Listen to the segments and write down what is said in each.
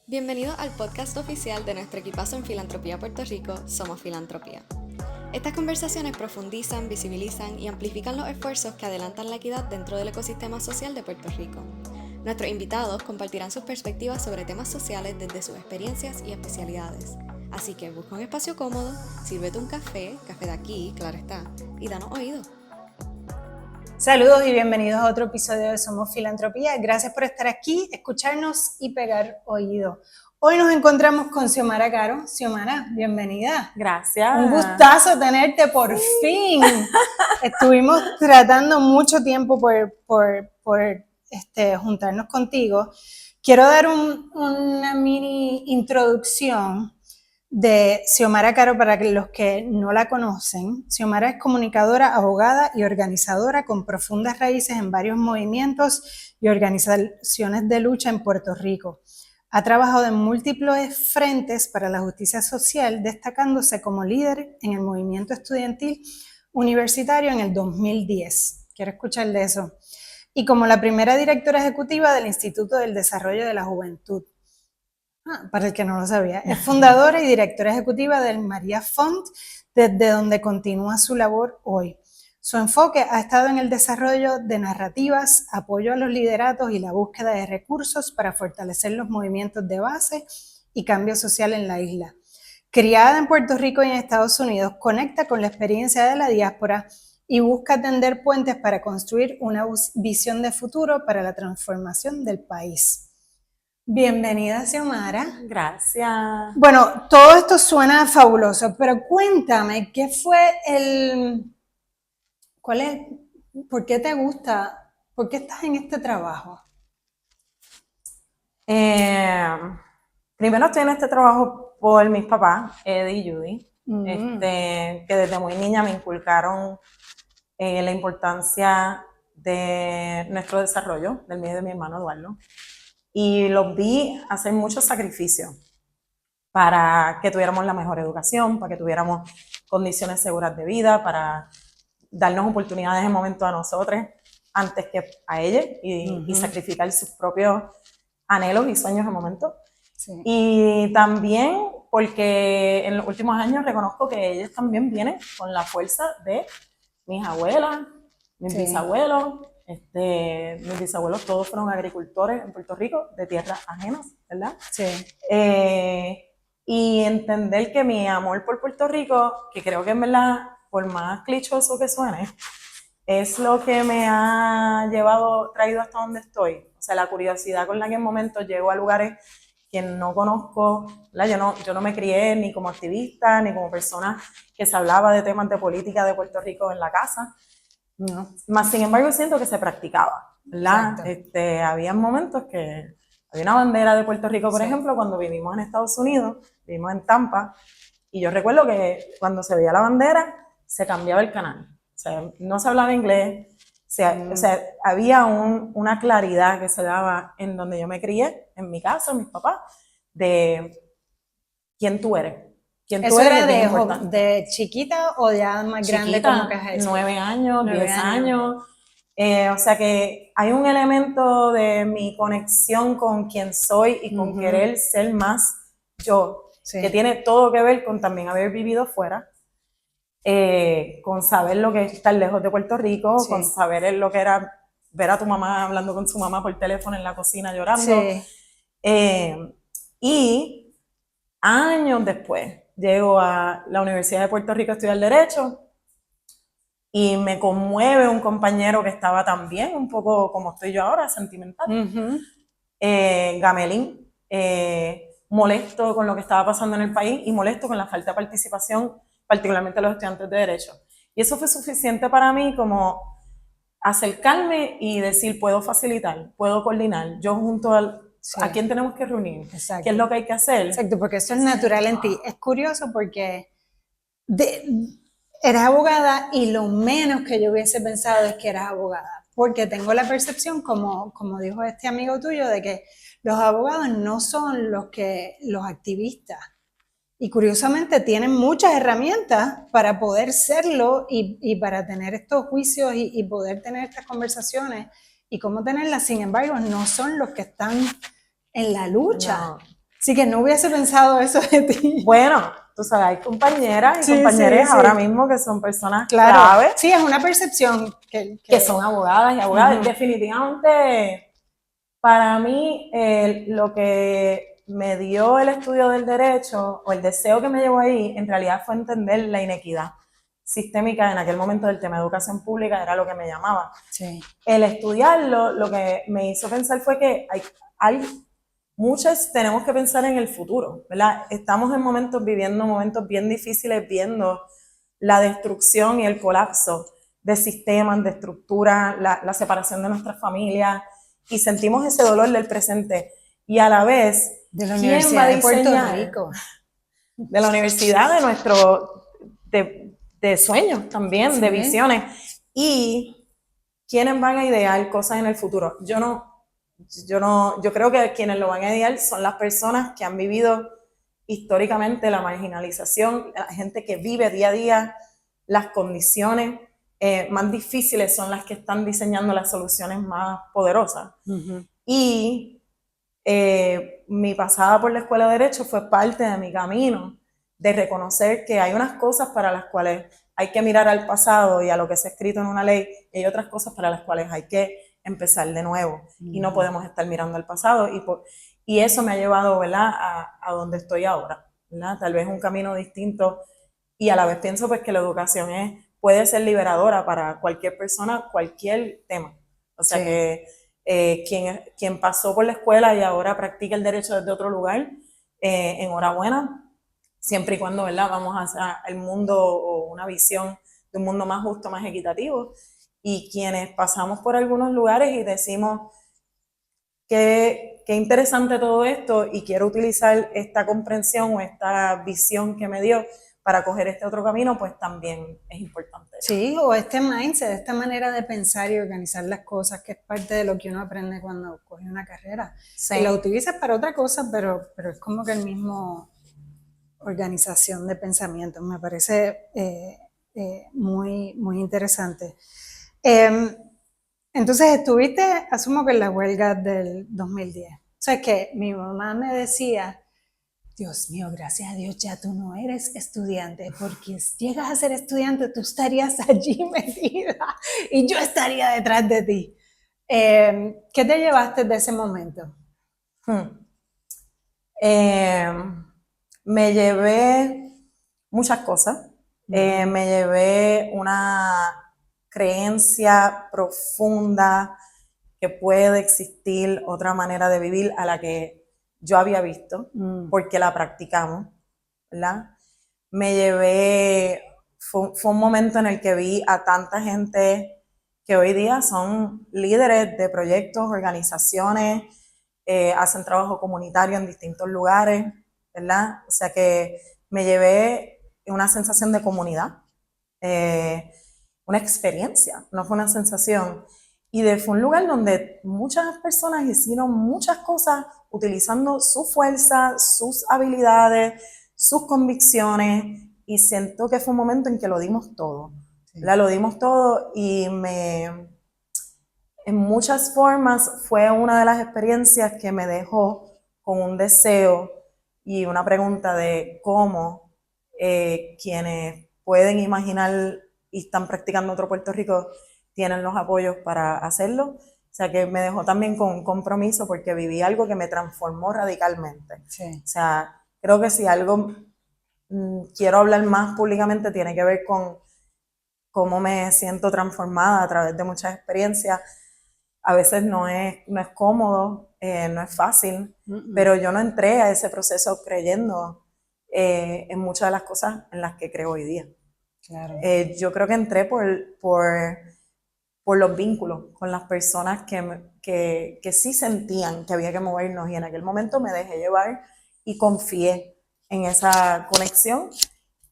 Bienvenido al podcast oficial de nuestro equipazo en Filantropía Puerto Rico, Somos Filantropía. Estas conversaciones profundizan, visibilizan y amplifican los esfuerzos que adelantan la equidad dentro del ecosistema social de Puerto Rico. Nuestros invitados compartirán sus perspectivas sobre temas sociales desde sus experiencias y especialidades. Así que busca un espacio cómodo, sírvete un café de aquí, claro está, y danos oído. Saludos y bienvenidos a otro episodio de Somos Filantropía. Gracias por estar aquí, escucharnos y pegar oído. Hoy nos encontramos con Xiomara Caro. Xiomara, bienvenida. Gracias. Un gustazo tenerte por fin. Estuvimos tratando mucho tiempo por juntarnos contigo. Quiero dar una mini introducción de Xiomara Caro para los que no la conocen. Xiomara es comunicadora, abogada y organizadora con profundas raíces en varios movimientos y organizaciones de lucha en Puerto Rico. Ha trabajado en múltiples frentes para la justicia social, destacándose como líder en el movimiento estudiantil universitario en el 2010. Quiero escuchar de eso. Y como la primera directora ejecutiva del Instituto del Desarrollo de la Juventud. Para el que no lo sabía, es fundadora y directora ejecutiva del María Font, desde donde continúa su labor hoy. Su enfoque ha estado en el desarrollo de narrativas, apoyo a los lideratos y la búsqueda de recursos para fortalecer los movimientos de base y cambio social en la isla. Criada en Puerto Rico y en Estados Unidos, conecta con la experiencia de la diáspora y busca tender puentes para construir una visión de futuro para la transformación del país. Bienvenida, Xiomara. Gracias. Bueno, todo esto suena fabuloso, pero cuéntame, ¿qué fue por qué te gusta, por qué estás en este trabajo? Primero estoy en este trabajo por mis papás, Eddie y Judy, que desde muy niña me inculcaron la importancia de nuestro desarrollo, del mío y de mi hermano Eduardo. Y los vi hacer muchos sacrificios para que tuviéramos la mejor educación, para que tuviéramos condiciones seguras de vida, para darnos oportunidades en momentos a nosotros antes que a ellos y sacrificar sus propios anhelos y sueños en momentos. Sí. Y también porque en los últimos años reconozco que ellos también vienen con la fuerza de mis abuelas, mis bisabuelos. Mis bisabuelos todos fueron agricultores en Puerto Rico de tierras ajenas, ¿verdad? Sí. Y entender que mi amor por Puerto Rico, que creo que en verdad, por más clichoso que suene, es lo que me ha traído hasta donde estoy. O sea, la curiosidad con la que en momentos llego a lugares que no conozco, ¿verdad? Yo no me crié ni como activista, ni como persona que se hablaba de temas de política de Puerto Rico en la casa. No. Más sin embargo siento que se practicaba, ¿verdad? Había momentos que había una bandera de Puerto Rico, por ejemplo, cuando vivimos en Estados Unidos, vivimos en Tampa, y yo recuerdo que cuando se veía la bandera, se cambiaba el canal. O sea, no se hablaba inglés, o sea, había una claridad que se daba en donde yo me crié, en mi casa, mis papás, de quién tú eres. ¿Eso era de chiquita o ya más grande? Como que es eso? 9 años, 10 años. O sea que hay un elemento de mi conexión con quien soy y con querer ser más yo, que tiene todo que ver con también haber vivido fuera, con saber lo que es estar lejos de Puerto Rico, con saber lo que era ver a tu mamá hablando con su mamá por teléfono en la cocina llorando. Y años después llego a la Universidad de Puerto Rico a estudiar Derecho y me conmueve un compañero que estaba también un poco como estoy yo ahora, sentimental, Gamelín, molesto con lo que estaba pasando en el país y molesto con la falta de participación, particularmente de los estudiantes de Derecho. Y eso fue suficiente para mí como acercarme y decir, puedo facilitar, puedo coordinar, yo junto a quién tenemos que reunir, qué es lo que hay que hacer. Exacto, porque eso es natural en ti. Es curioso porque eres abogada y lo menos que yo hubiese pensado es que eras abogada, porque tengo la percepción, como dijo este amigo tuyo, de que los abogados no son los activistas. Y curiosamente tienen muchas herramientas para poder serlo y para tener estos juicios y poder tener estas conversaciones y cómo tenerlas. Sin embargo, no son los que están en la lucha. No. Así que no hubiese pensado eso de ti. Bueno, tú sabes, hay compañeras y Sí, compañeros sí. ahora mismo que son personas Claro, clave, sí, es una percepción que son abogadas y abogadas. Ujú. Definitivamente, para mí, lo que me dio el estudio del derecho, o el deseo que me llevó ahí, en realidad fue entender la inequidad sistémica en aquel momento del tema de educación pública, era lo que me llamaba. Sí. El estudiarlo, lo que me hizo pensar fue que muchas tenemos que pensar en el futuro, ¿verdad? Estamos viviendo momentos bien difíciles, viendo la destrucción y el colapso de sistemas, de estructuras, la separación de nuestras familias, y sentimos ese dolor del presente. Y a la vez, De la ¿quién Universidad va a de Puerto diseñar? Rico. De la universidad, de sueños también, Sí. de visiones. Y quiénes van a idear cosas en el futuro. Yo creo que quienes lo van a idear son las personas que han vivido históricamente la marginalización, la gente que vive día a día las condiciones más difíciles son las que están diseñando las soluciones más poderosas. Ujú. Y mi pasada por la Escuela de Derecho fue parte de mi camino de reconocer que hay unas cosas para las cuales hay que mirar al pasado y a lo que se ha escrito en una ley, y hay otras cosas para las cuales hay que empezar de nuevo, y no podemos estar mirando al pasado, y eso me ha llevado, ¿verdad?, a donde estoy ahora, ¿verdad? Tal vez un camino distinto, y a la vez pienso pues que la educación puede ser liberadora para cualquier persona, cualquier tema. O sea, Sí. que quien pasó por la escuela y ahora practica el derecho desde otro lugar, enhorabuena, siempre y cuando, ¿verdad?, vamos hacia el mundo o una visión de un mundo más justo, más equitativo. Y quienes pasamos por algunos lugares y decimos qué interesante todo esto y quiero utilizar esta comprensión o esta visión que me dio para coger este otro camino, pues también es importante. Sí, o este mindset, esta manera de pensar y organizar las cosas, que es parte de lo que uno aprende cuando coge una carrera. Sí. Y la utilizas para otra cosa, pero es como que el mismo organización de pensamientos. Me parece muy, muy interesante. Entonces estuviste, asumo que en la huelga del 2010. O sea, que mi mamá me decía, Dios mío, gracias a Dios ya tú no eres estudiante, porque si llegas a ser estudiante tú estarías allí metida y yo estaría detrás de ti. ¿Qué te llevaste de ese momento? Me llevé muchas cosas. Me llevé una creencia profunda que puede existir otra manera de vivir a la que yo había visto, porque la practicamos, ¿verdad? Me llevé, fue un momento en el que vi a tanta gente que hoy día son líderes de proyectos, organizaciones, hacen trabajo comunitario en distintos lugares, ¿verdad? O sea que me llevé una sensación de comunidad, una experiencia, no fue una sensación. Fue un lugar donde muchas personas hicieron muchas cosas utilizando su fuerza, sus habilidades, sus convicciones, y siento que fue un momento en que lo dimos todo. Sí. Lo dimos todo y en muchas formas fue una de las experiencias que me dejó con un deseo y una pregunta de cómo quienes pueden imaginar y están practicando otro Puerto Rico tienen los apoyos para hacerlo. O sea, que me dejó también con un compromiso porque viví algo que me transformó radicalmente. Sí. O sea, creo que si algo quiero hablar más públicamente tiene que ver con cómo me siento transformada a través de muchas experiencias. A veces no es cómodo, no es fácil, pero yo no entré a ese proceso creyendo en muchas de las cosas en las que creo hoy día. Claro. Yo creo que entré por los vínculos con las personas que sí sentían que había que movernos, y en aquel momento me dejé llevar y confié en esa conexión,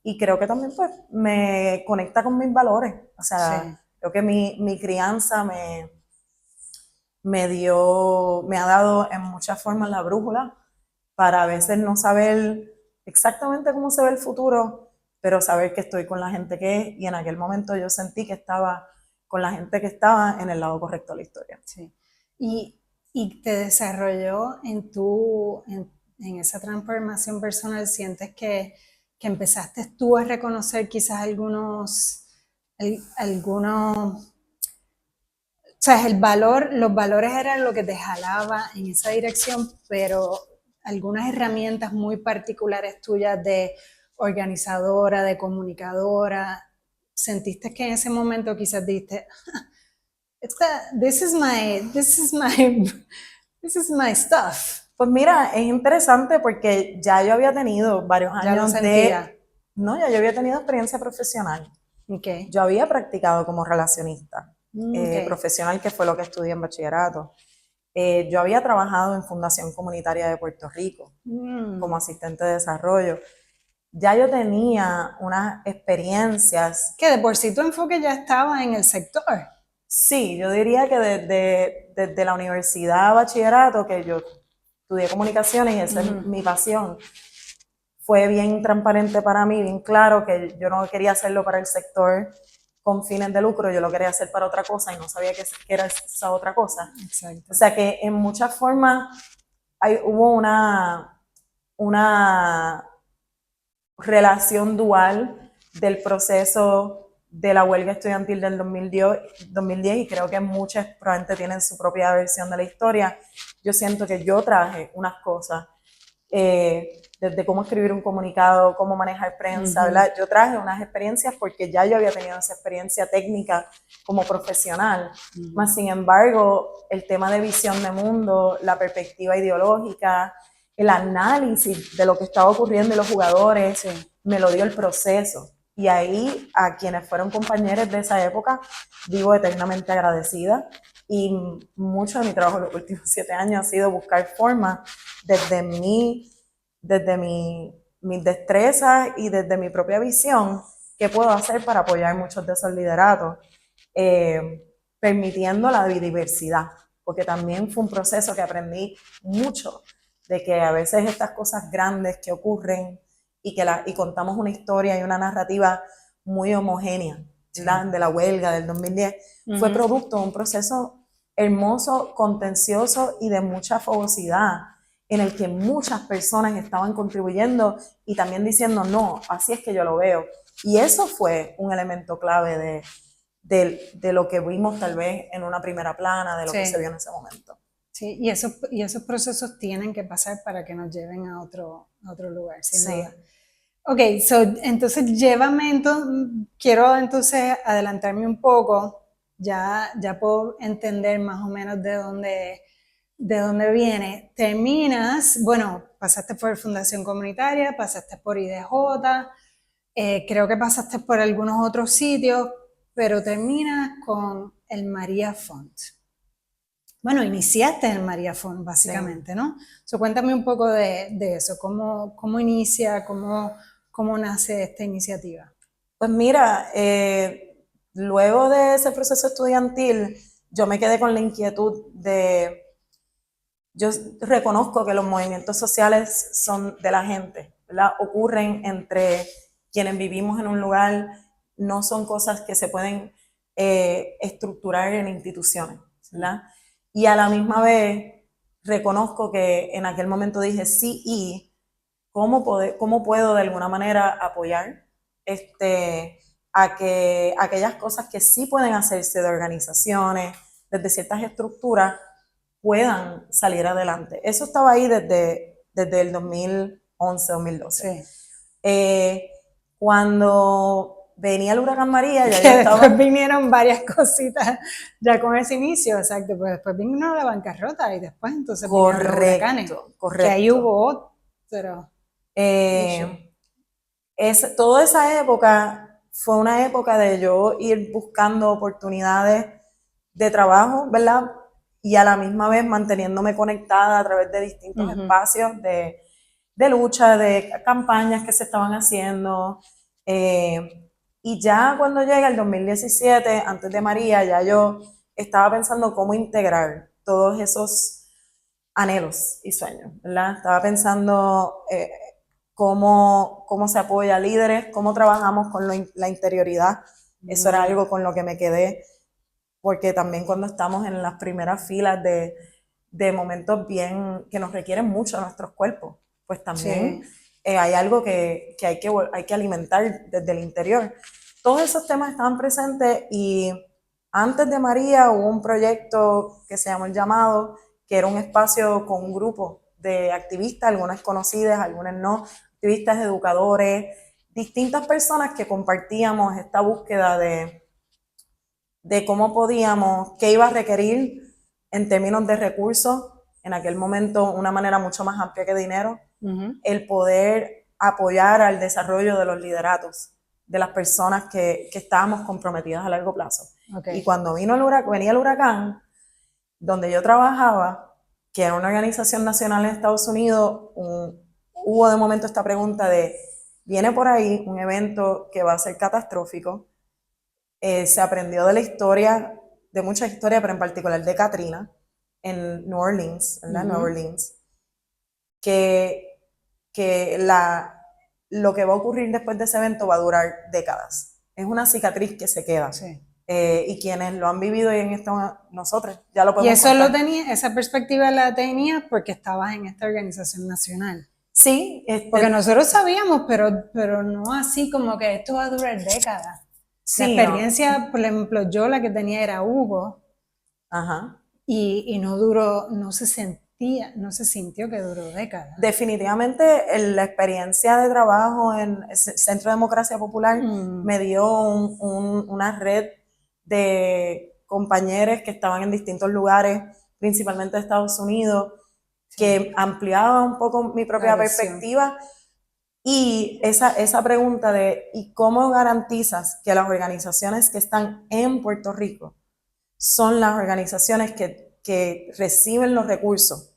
y creo que también pues me conecta con mis valores. O sea, sí. Creo que mi crianza me ha dado en muchas formas la brújula para a veces no saber exactamente cómo se ve el futuro, pero saber que estoy con la gente que es, y en aquel momento yo sentí que estaba con la gente que estaba en el lado correcto de la historia. Sí. Y te desarrolló en en esa transformación personal sientes que empezaste tú a reconocer quizás algunos, o sea, los valores eran lo que te jalaba en esa dirección, pero algunas herramientas muy particulares tuyas de organizadora, de comunicadora, sentiste que en ese momento quizás dijiste, this is my stuff. Pues mira, es interesante porque ya yo había tenido varios Ya lo años sentía. No, ya yo había tenido experiencia profesional. Okay. Yo había practicado como relacionista Okay. profesional, que fue lo que estudié en bachillerato. Yo había trabajado en Fundación Comunitaria de Puerto Rico como asistente de desarrollo. Ya yo tenía unas experiencias. Que de por sí tu enfoque ya estaba en el sector. Sí, yo diría que desde la universidad, bachillerato, que yo estudié comunicaciones y esa es mi pasión, fue bien transparente para mí, bien claro que yo no quería hacerlo para el sector con fines de lucro, yo lo quería hacer para otra cosa y no sabía qué era esa otra cosa. Exacto. O sea que en muchas formas hubo una relación dual del proceso de la huelga estudiantil del 2010 y creo que muchas probablemente tienen su propia versión de la historia. Yo siento que yo traje unas cosas desde cómo escribir un comunicado, cómo manejar prensa, ¿verdad? Yo traje unas experiencias porque ya yo había tenido esa experiencia técnica como profesional, más sin embargo, el tema de visión de mundo, la perspectiva ideológica, el análisis de lo que estaba ocurriendo y los jugadores, me lo dio el proceso. Y ahí, a quienes fueron compañeros de esa época, vivo eternamente agradecida. Y mucho de mi trabajo en los últimos 7 años ha sido buscar formas desde mis destrezas y desde mi propia visión, qué puedo hacer para apoyar muchos de esos lideratos, permitiendo la diversidad, porque también fue un proceso que aprendí mucho, de que a veces estas cosas grandes que ocurren y contamos una historia y una narrativa muy homogénea, de la huelga del 2010, fue producto de un proceso hermoso, contencioso y de mucha fogosidad, en el que muchas personas estaban contribuyendo y también diciendo, no, así es que yo lo veo. Y eso fue un elemento clave de lo que vimos tal vez en una primera plana, de lo que se vio en ese momento. Sí, y esos procesos tienen que pasar para que nos lleven a otro lugar, sin duda. Ok, entonces quiero entonces adelantarme un poco, ya puedo entender más o menos de dónde viene. Terminas, bueno, pasaste por Fundación Comunitaria, pasaste por IDJ, creo que pasaste por algunos otros sitios, pero terminas con el María Font. Bueno, iniciaste en María Font, básicamente, ¿no? Cuéntame un poco de eso, cómo inicia, cómo nace esta iniciativa. Pues mira, luego de ese proceso estudiantil, yo me quedé con la inquietud yo reconozco que los movimientos sociales son de la gente, ¿verdad? Ocurren entre quienes vivimos en un lugar, no son cosas que se pueden estructurar en instituciones, ¿verdad? Y a la misma vez reconozco que en aquel momento dije sí, y cómo puedo de alguna manera apoyar aquellas cosas que sí pueden hacerse de organizaciones, desde ciertas estructuras, puedan salir adelante. Eso estaba ahí desde el 2011, 2012. Cuando venía el huracán María, después vinieron varias cositas ya con ese inicio, exacto, pues después vino la bancarrota y después entonces vinieron los huracanes. Correcto. Que ahí hubo otro. Toda esa época fue una época de yo ir buscando oportunidades de trabajo, ¿verdad? Y a la misma vez manteniéndome conectada a través de distintos espacios de lucha, de campañas que se estaban haciendo. Y ya cuando llega el 2017, antes de María, ya yo estaba pensando cómo integrar todos esos anhelos y sueños, ¿verdad? Estaba pensando cómo se apoya a líderes, cómo trabajamos con la interioridad. Eso era algo con lo que me quedé, porque también cuando estamos en las primeras filas de momentos bien que nos requieren mucho a nuestros cuerpos, pues también hay algo que hay que alimentar desde el interior. Todos esos temas estaban presentes y antes de María hubo un proyecto que se llamó El Llamado, que era un espacio con un grupo de activistas, algunas conocidas, algunas no, activistas, educadores, distintas personas que compartíamos esta búsqueda de cómo podíamos, qué iba a requerir en términos de recursos, en aquel momento una manera mucho más amplia que dinero, el poder apoyar al desarrollo de los lideratos, de las personas que estábamos comprometidas a largo plazo. Y cuando venía el huracán, donde yo trabajaba, que era una organización nacional en Estados Unidos, hubo de momento esta pregunta de, viene por ahí un evento que va a ser catastrófico. Se aprendió de la historia, de muchas historias, pero en particular de Katrina, en New Orleans, ¿verdad? New Orleans, que lo que va a ocurrir después de ese evento va a durar décadas. Es una cicatriz que se queda. Sí. Y quienes lo han vivido y en esto, nosotros ya lo podemos Y eso contar. lo tenía, esa perspectiva la tenías porque estabas en esta organización nacional. Sí. Porque nosotros sabíamos, pero no así como que esto va a durar décadas. Sí, la experiencia, por ejemplo, yo la que tenía era Hugo. Ajá. Y no duró, no se sintió que duró décadas. Definitivamente la experiencia de trabajo en el Centro de Democracia Popular me dio una red de compañeros que estaban en distintos lugares, principalmente de Estados Unidos, que ampliaba un poco mi propia perspectiva. Y esa pregunta de ¿y cómo garantizas que las organizaciones que están en Puerto Rico son las organizaciones que reciben los recursos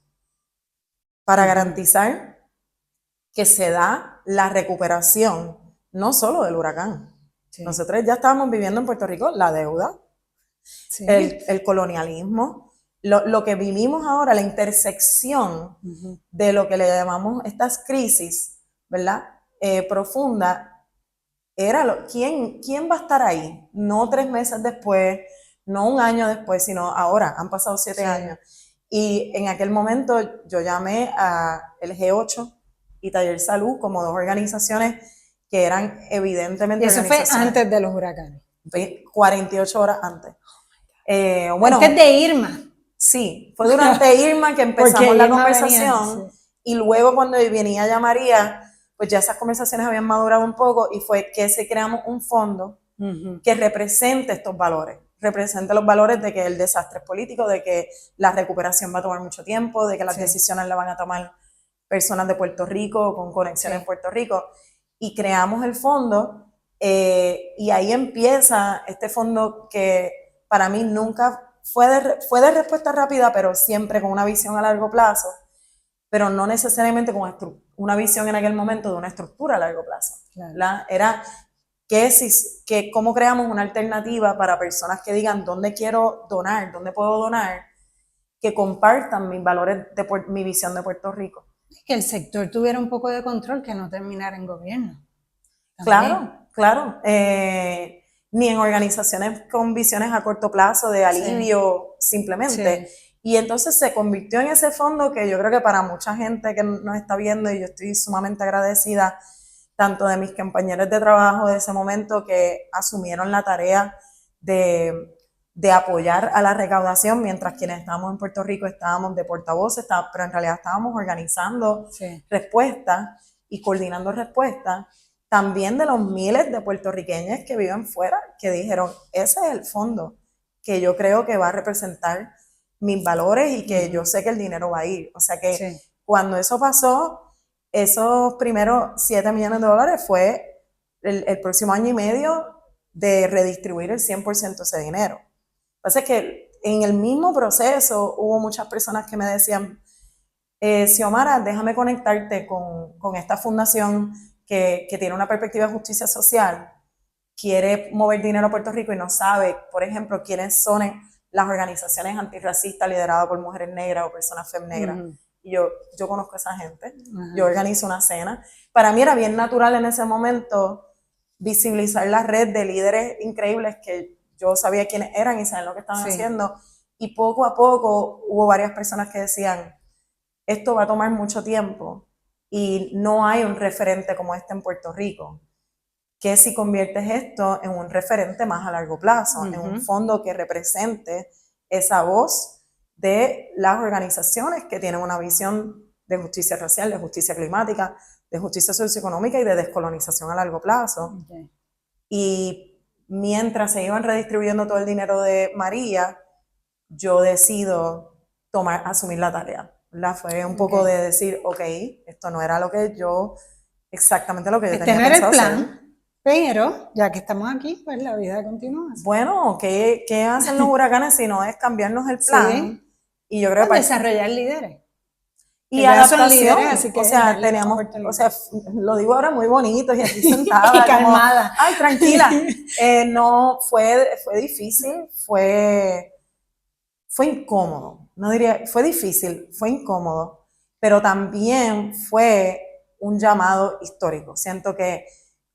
para garantizar que se da la recuperación, no solo del huracán? Nosotros ya estábamos viviendo en Puerto Rico la deuda, el colonialismo, lo que vivimos ahora, la intersección de lo que le llamamos estas crisis, ¿verdad? Profunda, era ¿quién va a estar ahí? No 3 meses después, no un año después, sino ahora, han pasado 7 años. Y en aquel momento yo llamé a el G8 y Taller Salud como 2 organizaciones que eran evidentemente y eso fue antes de los huracanes. 48 horas antes. Bueno, antes de Irma. Sí, fue durante Irma que empezamos la conversación venía, y luego cuando venía ya María, pues ya esas conversaciones habían madurado un poco y fue que se creamos un fondo que represente estos valores, represente los valores de que el desastre es político, de que la recuperación va a tomar mucho tiempo, de que las decisiones las van a tomar personas de Puerto Rico con conexiones en Puerto Rico, y creamos el fondo y ahí empieza este fondo que para mí nunca fue de respuesta rápida, pero siempre con una visión a largo plazo, pero no necesariamente con una visión en aquel momento de una estructura a largo plazo. Claro. Era cómo creamos una alternativa para personas que digan dónde quiero donar, dónde puedo donar, que compartan mis valores, mi visión de Puerto Rico. Que el sector tuviera un poco de control, que no terminara en gobierno. También. Claro. Ni en organizaciones con visiones a corto plazo de alivio simplemente. Y entonces se convirtió en ese fondo que yo creo que para mucha gente que nos está viendo, y yo estoy sumamente agradecida, tanto de mis compañeros de trabajo de ese momento que asumieron la tarea de apoyar a la recaudación, mientras quienes estábamos en Puerto Rico estábamos de portavoces, pero en realidad estábamos organizando respuestas y coordinando respuestas. También de los miles de puertorriqueños que viven fuera, que dijeron, ese es el fondo que yo creo que va a representar mis valores y que yo sé que el dinero va a ir. O sea que cuando eso pasó, esos primeros $7 millones fue el próximo año y medio de redistribuir el 100% de ese dinero. Lo que pasa es que en el mismo proceso hubo muchas personas que me decían, Xiomara, déjame conectarte con esta fundación que tiene una perspectiva de justicia social, quiere mover dinero a Puerto Rico y no sabe, por ejemplo, quiénes son las organizaciones antirracistas lideradas por mujeres negras o personas negras. Y yo conozco a esa gente, yo organizo una cena. Para mí era bien natural en ese momento visibilizar la red de líderes increíbles que yo sabía quiénes eran y saben lo que estaban haciendo. Y poco a poco hubo varias personas que decían, esto va a tomar mucho tiempo y no hay un referente como este en Puerto Rico. ¿Qué si conviertes esto en un referente más a largo plazo, en un fondo que represente esa voz de las organizaciones que tienen una visión de justicia racial, de justicia climática, de justicia socioeconómica y de descolonización a largo plazo? Okay. Y mientras se iban redistribuyendo todo el dinero de María, yo decido asumir la tarea. Fue un poco de decir, ok, esto no era lo que yo, exactamente lo que yo tenía no era el pensado plan, hacer. pero ya que estamos aquí, pues la vida continúa. Bueno, ¿qué hacen los huracanes si no es cambiarnos el plan? Sí. Y yo creo que desarrollar líderes. y Ya son adaptación, líderes, así que o sea, darle teníamos, oportunidad. o sea, lo digo ahora muy bonito y aquí sentada, y calmada. Como, ay, tranquila. No, fue difícil, fue incómodo, no diría, fue difícil, fue incómodo, pero también fue un llamado histórico. Siento que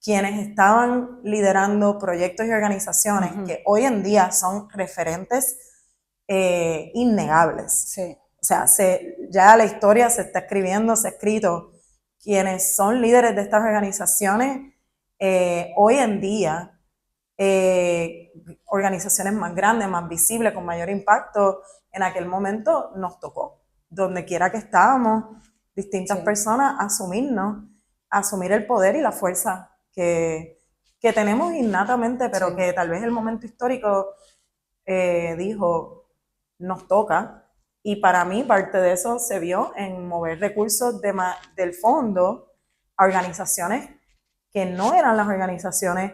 quienes estaban liderando proyectos y organizaciones que hoy en día son referentes innegables. Sí. O sea, ya la historia se está escribiendo, se ha escrito. Quienes son líderes de estas organizaciones hoy en día, organizaciones más grandes, más visibles, con mayor impacto, en aquel momento nos tocó. Donde quiera que estábamos, distintas personas, asumir el poder y la fuerza que tenemos innatamente, pero que tal vez el momento histórico dijo, nos toca. Y para mí parte de eso se vio en mover recursos del fondo a organizaciones que no eran las organizaciones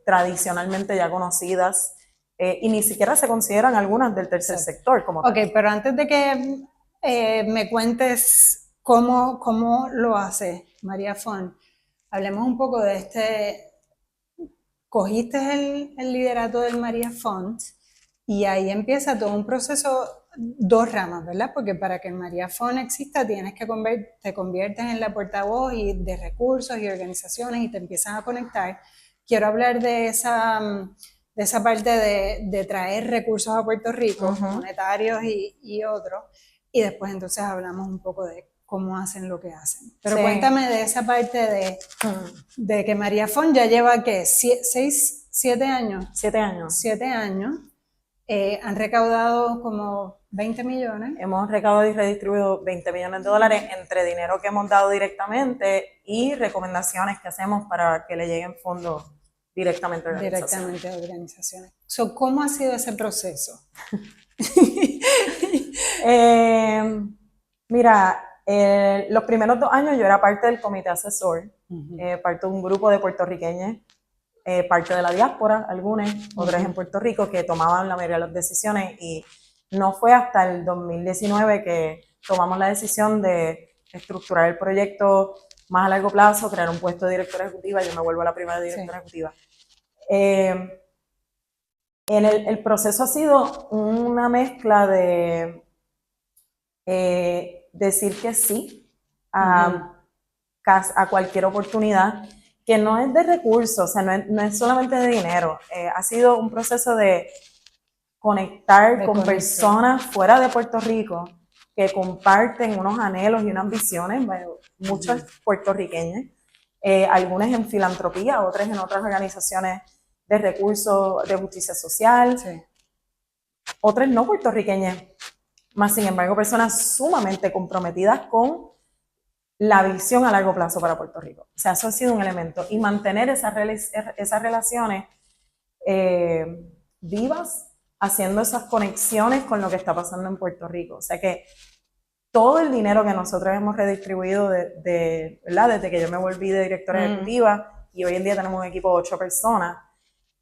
tradicionalmente ya conocidas y ni siquiera se consideran algunas del tercer sector. Como pero antes de que me cuentes cómo lo hace María Font, hablemos un poco de cogiste el liderato del María Font y ahí empieza todo un proceso, dos ramas, ¿verdad? Porque para que María Font exista tienes que te conviertes en la portavoz de recursos y organizaciones y te empiezan a conectar. Quiero hablar de esa parte de traer recursos a Puerto Rico, monetarios y otros, y después entonces hablamos un poco de cómo hacen lo que hacen. Pero cuéntame de esa parte de que María Font ya lleva, ¿qué? 7 años. 7 años. 7 años. Han recaudado como 20 millones. Hemos recaudado y redistribuido $20 millones entre dinero que hemos dado directamente y recomendaciones que hacemos para que le lleguen fondos directamente a organizaciones. ¿Cómo ha sido ese proceso? Mira, los primeros 2 años yo era parte del comité asesor, parte de un grupo de puertorriqueños, parte de la diáspora, algunas, otras en Puerto Rico, que tomaban la mayoría de las decisiones, y no fue hasta el 2019 que tomamos la decisión de estructurar el proyecto más a largo plazo, crear un puesto de directora ejecutiva. Yo me vuelvo la primera directora ejecutiva. El proceso ha sido una mezcla de decir que sí a cualquier oportunidad, que no es de recursos, o sea, no es solamente de dinero. Ha sido un proceso de conectar con personas fuera de Puerto Rico que comparten unos anhelos y unas visiones, bueno, muchos puertorriqueños, algunas en filantropía, otras en otras organizaciones de recursos de justicia social, otras no puertorriqueñas, más sin embargo personas sumamente comprometidas con la visión a largo plazo para Puerto Rico. O sea, eso ha sido un elemento. Y mantener esas relaciones vivas, haciendo esas conexiones con lo que está pasando en Puerto Rico. O sea que todo el dinero que nosotros hemos redistribuido ¿verdad? Desde que yo me volví de directora ejecutiva, y hoy en día tenemos un equipo de 8 personas,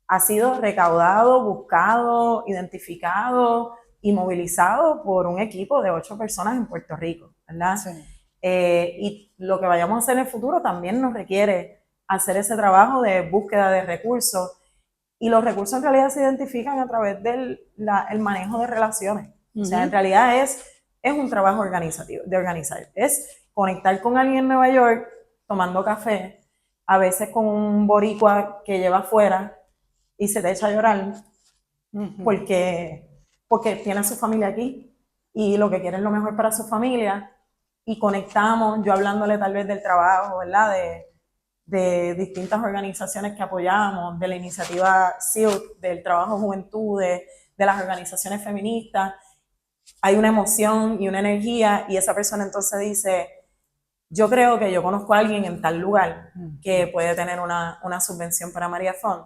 ha sido recaudado, buscado, identificado y movilizado por un equipo de 8 personas en Puerto Rico, ¿verdad? Sí. Y lo que vayamos a hacer en el futuro también nos requiere hacer ese trabajo de búsqueda de recursos, y los recursos en realidad se identifican a través del el manejo de relaciones. O sea, en realidad es un trabajo organizativo, de organizar. Es conectar con alguien en Nueva York tomando café, a veces con un boricua que lleva afuera y se te echa a llorar porque tiene a su familia aquí y lo que quiere es lo mejor para su familia, y conectamos, yo hablándole tal vez del trabajo, ¿verdad? De distintas organizaciones que apoyamos, de la iniciativa SILC, del trabajo juventudes, de las organizaciones feministas, hay una emoción y una energía y esa persona entonces dice, yo creo que yo conozco a alguien en tal lugar que puede tener una subvención para María Fon.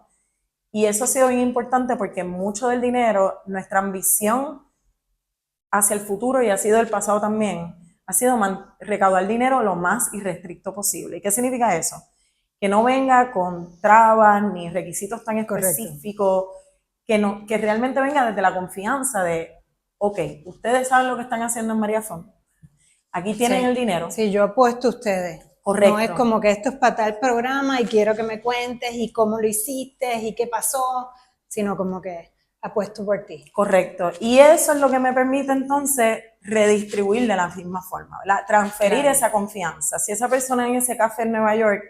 Y eso ha sido bien importante porque mucho del dinero, nuestra ambición hacia el futuro y ha sido el pasado también, ha sido recaudar dinero lo más irrestricto posible. ¿Y qué significa eso? Que no venga con trabas ni requisitos tan específicos, que realmente venga desde la confianza de, ok, ustedes saben lo que están haciendo en María Fon, aquí tienen el dinero. Sí, yo apuesto a ustedes. Correcto. No es como que esto es para tal programa y quiero que me cuentes y cómo lo hiciste y qué pasó, sino como que apuesto por ti. Correcto. Y eso es lo que me permite entonces redistribuir de la misma forma, ¿verdad? Transferir esa confianza. Si esa persona en ese café en Nueva York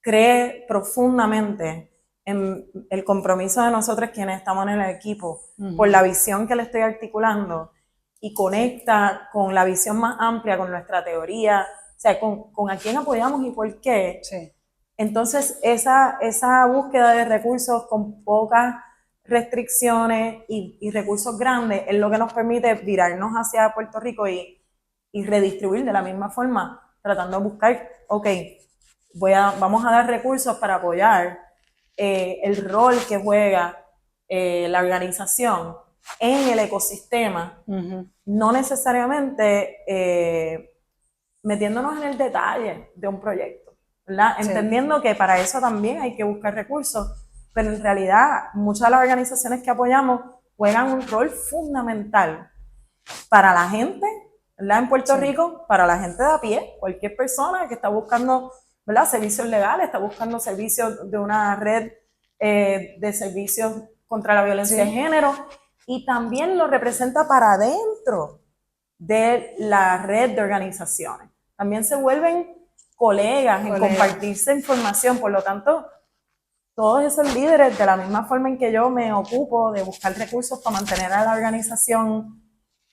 cree profundamente en el compromiso de nosotros quienes estamos en el equipo, por la visión que le estoy articulando y conecta con la visión más amplia, con nuestra teoría, o sea, con a quién apoyamos y por qué. Sí. Entonces, esa búsqueda de recursos con pocas restricciones y recursos grandes es lo que nos permite virarnos hacia Puerto Rico y redistribuir de la misma forma, tratando de buscar, ok, vamos a dar recursos para apoyar el rol que juega la organización en el ecosistema, no necesariamente metiéndonos en el detalle de un proyecto, ¿verdad? Sí. Entendiendo que para eso también hay que buscar recursos, pero en realidad muchas de las organizaciones que apoyamos juegan un rol fundamental para la gente, ¿verdad? En Puerto Rico, para la gente de a pie, cualquier persona que está buscando, ¿verdad? Servicios legales, está buscando servicios de una red de servicios contra la violencia de género, y también lo representa para adentro de la red de organizaciones. También se vuelven colegas en compartirse información, por lo tanto, todos esos líderes, de la misma forma en que yo me ocupo de buscar recursos para mantener a la organización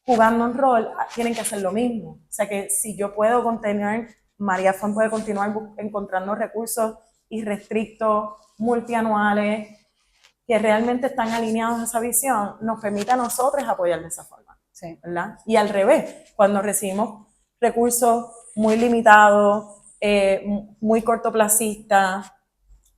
jugando un rol, tienen que hacer lo mismo. O sea que si yo puedo continuar, María Fon puede continuar encontrando recursos irrestrictos, multianuales, que realmente están alineados a esa visión, nos permite a nosotros apoyar de esa forma. Sí. ¿Verdad? Y al revés, cuando recibimos recursos muy limitados, muy cortoplacistas,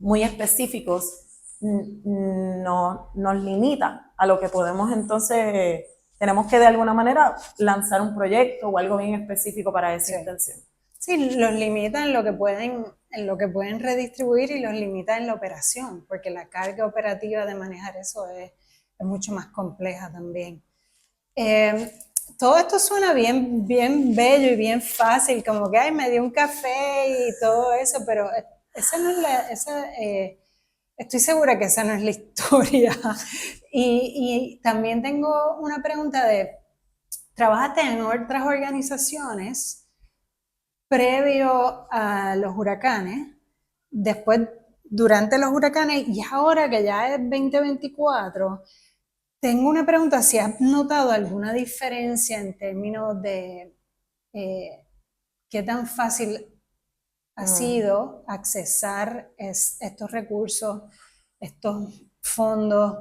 muy específicos, nos limita a lo que podemos entonces, tenemos que de alguna manera lanzar un proyecto o algo bien específico para esa intención. Sí, los limita en lo que pueden redistribuir y los limita en la operación, porque la carga operativa de manejar eso es mucho más compleja también. Todo esto suena bien, bien bello y bien fácil, como que me dio un café y todo eso, pero esa no es estoy segura que esa no es la historia. Y también tengo una pregunta ¿trabajaste en otras organizaciones previo a los huracanes, después durante los huracanes y ahora que ya es 2024? Tengo una pregunta, si has notado alguna diferencia en términos de qué tan fácil ha sido accesar estos recursos, estos fondos,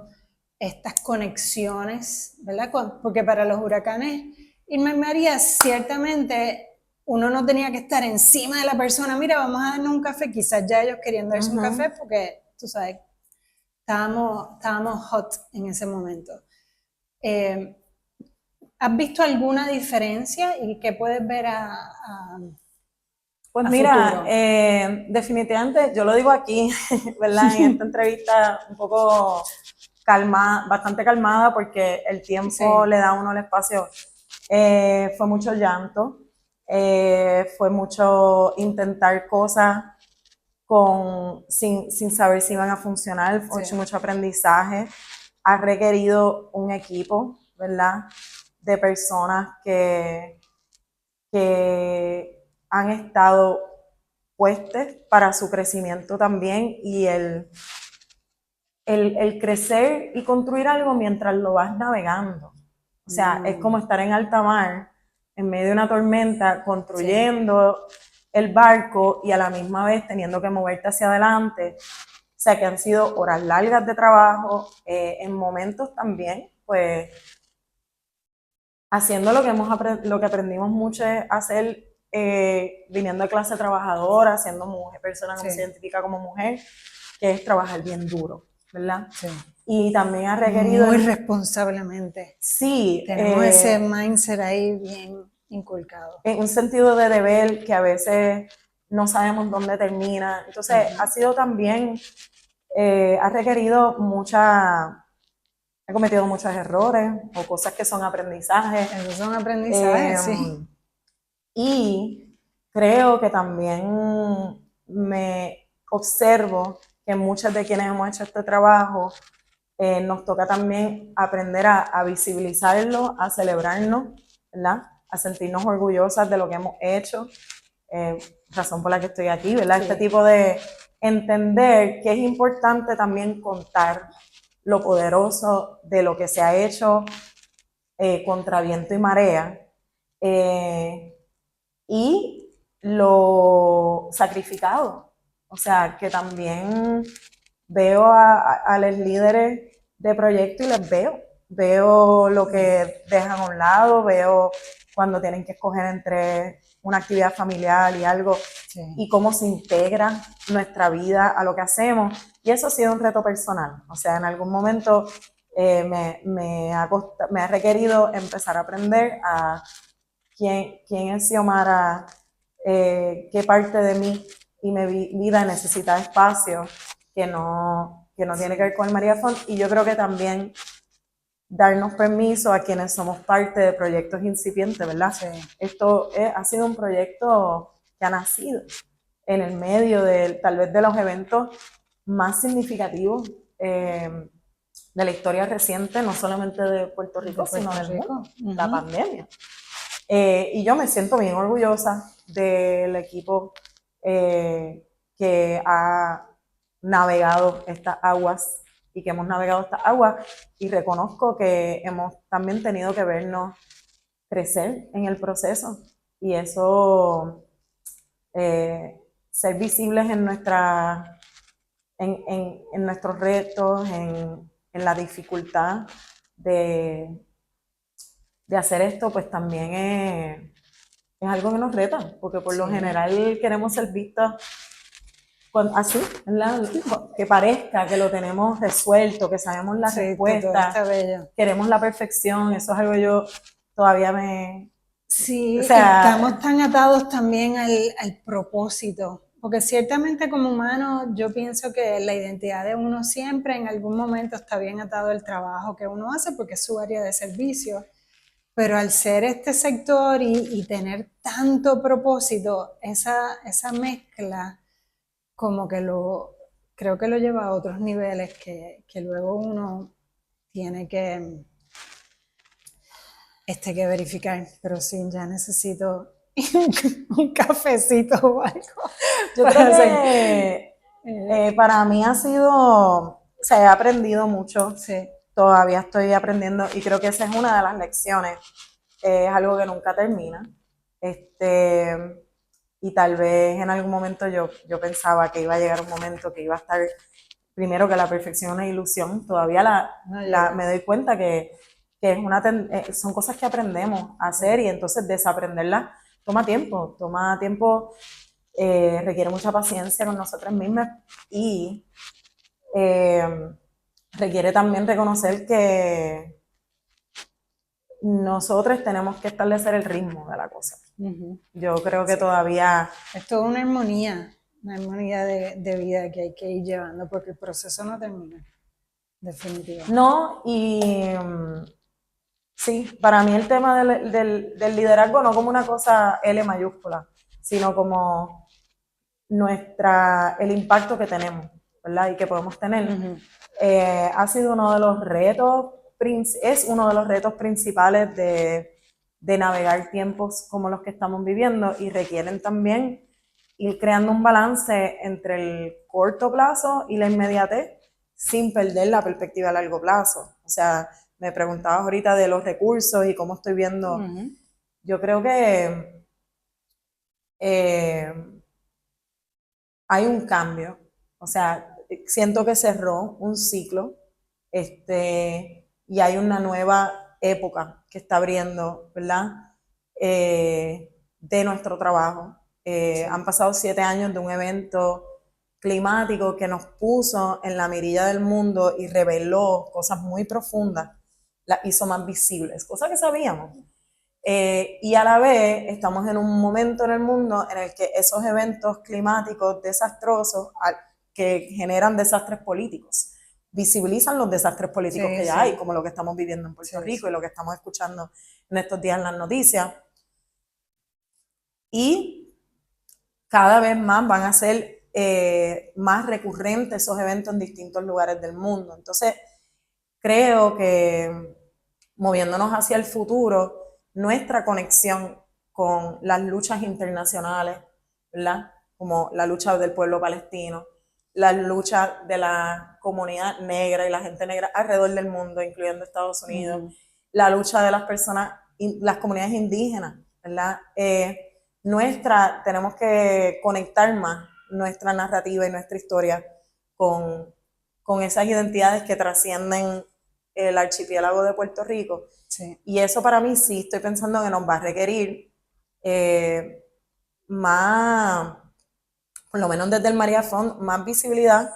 estas conexiones, ¿verdad? Porque para los huracanes, Irma y María, ciertamente uno no tenía que estar encima de la persona, mira, vamos a darnos un café, quizás ya ellos querían darse un café porque, tú sabes, estábamos hot en ese momento. ¿Has visto alguna diferencia y qué puedes ver pues mira, definitivamente, yo lo digo aquí, ¿verdad? En esta entrevista un poco calmada, bastante calmada, porque el tiempo le da a uno el espacio. Fue mucho llanto, fue mucho intentar cosas sin saber si iban a funcionar, mucho aprendizaje. Ha requerido un equipo, ¿verdad? De personas que han estado puestas para su crecimiento también, y el crecer y construir algo mientras lo vas navegando. O sea, es como estar en alta mar en medio de una tormenta, construyendo el barco y a la misma vez teniendo que moverte hacia adelante. O sea, que han sido horas largas de trabajo, en momentos también, pues, haciendo lo que lo que aprendimos mucho es hacer, viniendo de clase trabajadora, siendo mujer, persona que Sí. se identifica como mujer, que es trabajar bien duro, ¿verdad? Sí. Y también ha requerido... Muy responsablemente. Sí. Tenemos ese mindset ahí bien inculcado. En un sentido de deber que a veces no sabemos dónde termina. Entonces, ha sido también, ha requerido he cometido muchos errores o cosas que son aprendizajes. Esos son aprendizajes, sí. Y creo que también me observo que muchas de quienes hemos hecho este trabajo, nos toca también aprender a visibilizarlo, a celebrarnos, ¿verdad? A sentirnos orgullosas de lo que hemos hecho, razón por la que estoy aquí, ¿verdad? Sí. Este tipo de entender que es importante también contar lo poderoso de lo que se ha hecho, contra viento y marea, y lo sacrificado. O sea, que también veo a los líderes de proyecto y les veo lo que dejan a un lado, veo cuando tienen que escoger entre una actividad familiar y algo, sí, y cómo se integra nuestra vida a lo que hacemos. Y eso ha sido un reto personal. O sea, en algún momento me ha requerido empezar a aprender a quién es Xiomara, qué parte de mí y mi vida necesita espacio que no tiene que ver con el María Font. Y yo creo que también darnos permiso a quienes somos parte de proyectos incipientes, ¿verdad? Sí. Esto ha sido un proyecto que ha nacido en el medio tal vez de los eventos más significativos de la historia reciente, no solamente de Puerto Rico, sino del mundo, la pandemia. Y yo me siento bien orgullosa del equipo que ha navegado estas aguas y que hemos navegado estas aguas, y reconozco que hemos también tenido que vernos crecer en el proceso, y eso, ser visibles en nuestros retos, en la dificultad de hacer esto, pues también es algo que nos reta, porque por lo general queremos ser vistas así, ¿verdad? Que parezca que lo tenemos resuelto, que sabemos la respuesta, queremos la perfección. Eso es algo que yo todavía Sí, o sea, estamos tan atados también al propósito, porque ciertamente como humano yo pienso que la identidad de uno siempre en algún momento está bien atado al trabajo que uno hace, porque es su área de servicio. Pero al ser este sector y tener tanto propósito, esa mezcla como que creo que lo lleva a otros niveles que luego uno tiene que verificar. Pero sí, ya necesito un cafecito o algo. Yo creo que para mí ha sido, o sea, he aprendido mucho. Sí. Todavía estoy aprendiendo, y creo que esa es una de las lecciones. Es algo que nunca termina. Y tal vez en algún momento yo pensaba que iba a llegar un momento que iba a estar, primero, que la perfección es una ilusión. Todavía me doy cuenta que es son cosas que aprendemos a hacer, y entonces desaprenderlas toma tiempo, requiere mucha paciencia con nosotras mismas, y requiere también reconocer que nosotros tenemos que establecer el ritmo de la cosa. Yo creo que todavía... Es toda una armonía de vida que hay que ir llevando, porque el proceso no termina, definitivamente. No, y sí, para mí el tema del liderazgo no como una cosa L mayúscula, sino como el impacto que tenemos, ¿verdad? Y que podemos tener. Ha sido uno de los retos, es uno de los retos principales de navegar tiempos como los que estamos viviendo, y requieren también ir creando un balance entre el corto plazo y la inmediatez sin perder la perspectiva a largo plazo. O sea, me preguntabas ahorita de los recursos y cómo estoy viendo yo creo que hay un cambio, o sea, siento que cerró un ciclo, y hay una nueva época que está abriendo, ¿verdad? De nuestro trabajo. Han pasado 7 años de un evento climático que nos puso en la mirilla del mundo y reveló cosas muy profundas, las hizo más visibles, cosas que sabíamos. Y a la vez estamos en un momento en el mundo en el que esos eventos climáticos desastrosos que generan desastres políticos, visibilizan los desastres políticos que ya hay, como lo que estamos viviendo en Puerto Rico y lo que estamos escuchando en estos días en las noticias. Y cada vez más van a ser más recurrentes esos eventos en distintos lugares del mundo. Entonces, creo que moviéndonos hacia el futuro, nuestra conexión con las luchas internacionales, ¿verdad? Como la lucha del pueblo palestino, la lucha de la comunidad negra y la gente negra alrededor del mundo, incluyendo Estados Unidos, la lucha de las personas, las comunidades indígenas, ¿verdad? Tenemos que conectar más nuestra narrativa y nuestra historia con esas identidades que trascienden el archipiélago de Puerto Rico. Sí. Y eso para mí sí estoy pensando que nos va a requerir más, por lo menos desde el María Font, más visibilidad,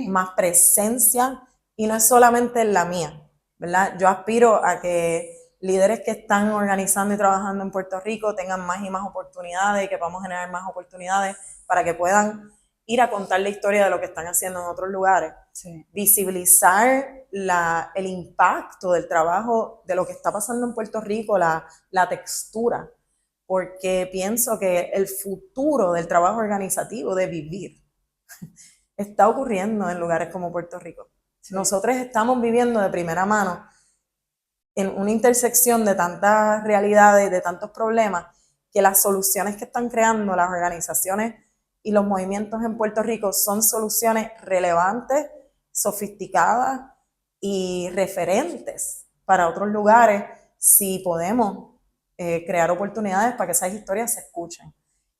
más presencia, y no es solamente la mía, ¿verdad? Yo aspiro a que líderes que están organizando y trabajando en Puerto Rico tengan más y más oportunidades y que podamos generar más oportunidades para que puedan ir a contar la historia de lo que están haciendo en otros lugares. Sí. Visibilizar el impacto del trabajo, de lo que está pasando en Puerto Rico, la textura, porque pienso que el futuro del trabajo organizativo, de vivir, está ocurriendo en lugares como Puerto Rico. Sí. Nosotros estamos viviendo de primera mano en una intersección de tantas realidades, de tantos problemas, que las soluciones que están creando las organizaciones y los movimientos en Puerto Rico son soluciones relevantes, sofisticadas y referentes para otros lugares si podemos crear oportunidades para que esas historias se escuchen.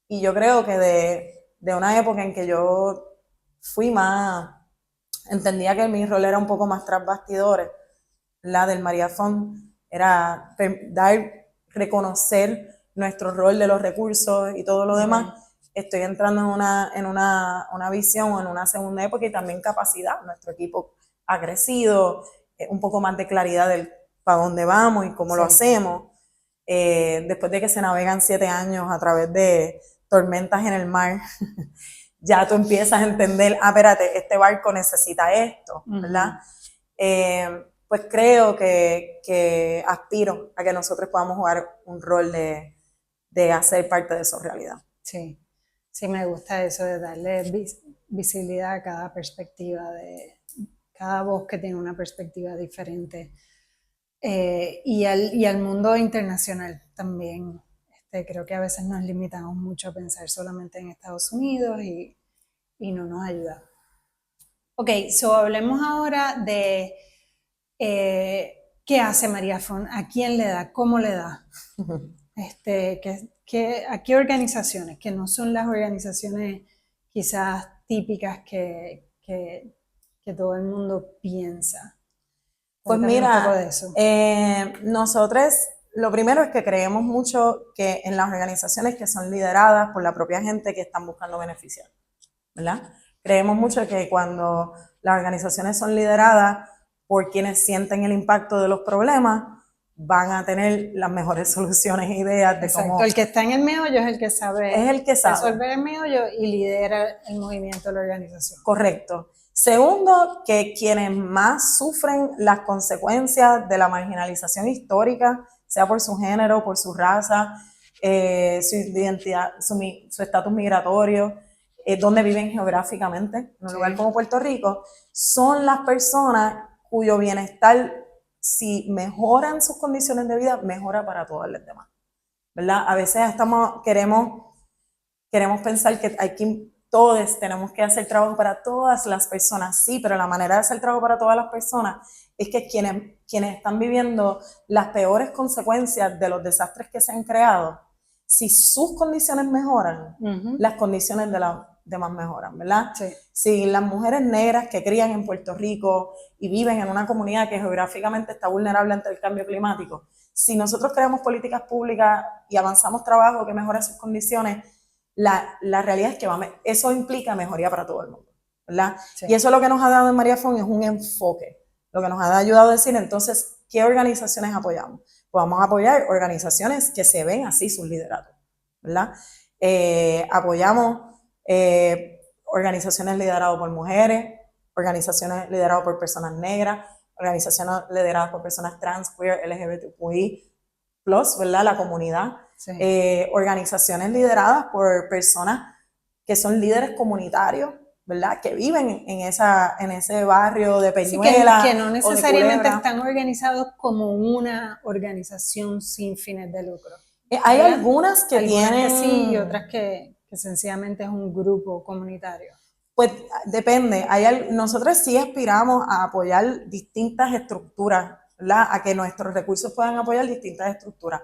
Y yo creo que de una época en que yo fui más, entendía que mi rol era un poco más tras bastidores, la del María Font era reconocer nuestro rol de los recursos y todo lo demás. Estoy entrando en una visión o en una segunda época, y también capacidad. Nuestro equipo ha crecido, un poco más de claridad del para dónde vamos y cómo lo hacemos. Después de que se navegan 7 años a través de tormentas en el mar, ya tú empiezas a entender, espérate, este barco necesita esto, ¿verdad? Pues creo que aspiro a que nosotros podamos jugar un rol de hacer parte de esa realidad. Sí, sí, me gusta eso de darle visibilidad a cada perspectiva, de cada voz que tiene una perspectiva diferente, y al mundo internacional también. Creo que a veces nos limitamos mucho a pensar solamente en Estados Unidos y no nos ayuda. Ok, hablemos ahora de qué hace María Font, a quién le da, cómo le da. ¿A qué organizaciones, que no son las organizaciones quizás típicas que todo el mundo piensa? Pues Cuéntame mira, un poco de eso. Nosotros lo primero es que creemos mucho que en las organizaciones que son lideradas por la propia gente que están buscando beneficiar, ¿verdad? Creemos mucho que cuando las organizaciones son lideradas por quienes sienten el impacto de los problemas, van a tener las mejores soluciones e ideas de cómo... El que está en el meollo es el que sabe, resolver el meollo y lidera el movimiento de la organización. Correcto. Segundo, que quienes más sufren las consecuencias de la marginalización histórica, sea por su género, por su raza, su identidad, su estatus migratorio, donde viven geográficamente, en un lugar como Puerto Rico, son las personas cuyo bienestar, si mejoran sus condiciones de vida, mejora para todas las demás, ¿verdad? A veces queremos pensar que hay que todos tenemos que hacer trabajo para todas las personas, sí, pero la manera de hacer trabajo para todas las personas es que quienes están viviendo las peores consecuencias de los desastres que se han creado, si sus condiciones mejoran, las condiciones de las demás mejoran, ¿verdad? Sí. Si las mujeres negras que crían en Puerto Rico y viven en una comunidad que geográficamente está vulnerable ante el cambio climático, si nosotros creamos políticas públicas y avanzamos trabajo que mejore sus condiciones, la realidad es que eso implica mejoría para todo el mundo, ¿verdad? Sí. Y eso lo que nos ha dado en María Fon es un enfoque, lo que nos ha ayudado a decir, entonces, ¿qué organizaciones apoyamos? Pues vamos a apoyar organizaciones que se ven así sus lideratos, ¿verdad? Apoyamos organizaciones lideradas por mujeres, organizaciones lideradas por personas negras, organizaciones lideradas por personas trans, queer, LGBTQI+, ¿verdad? La comunidad. Sí. Organizaciones lideradas por personas que son líderes comunitarios, ¿verdad? Que viven en ese barrio de Peñuela. Sí, que no necesariamente o de están organizados como una organización sin fines de lucro. Hay ¿verdad? algunas que tienen... que sí y otras que sencillamente es un grupo comunitario. Pues depende. Nosotros sí aspiramos a apoyar distintas estructuras, ¿verdad? A que nuestros recursos puedan apoyar distintas estructuras.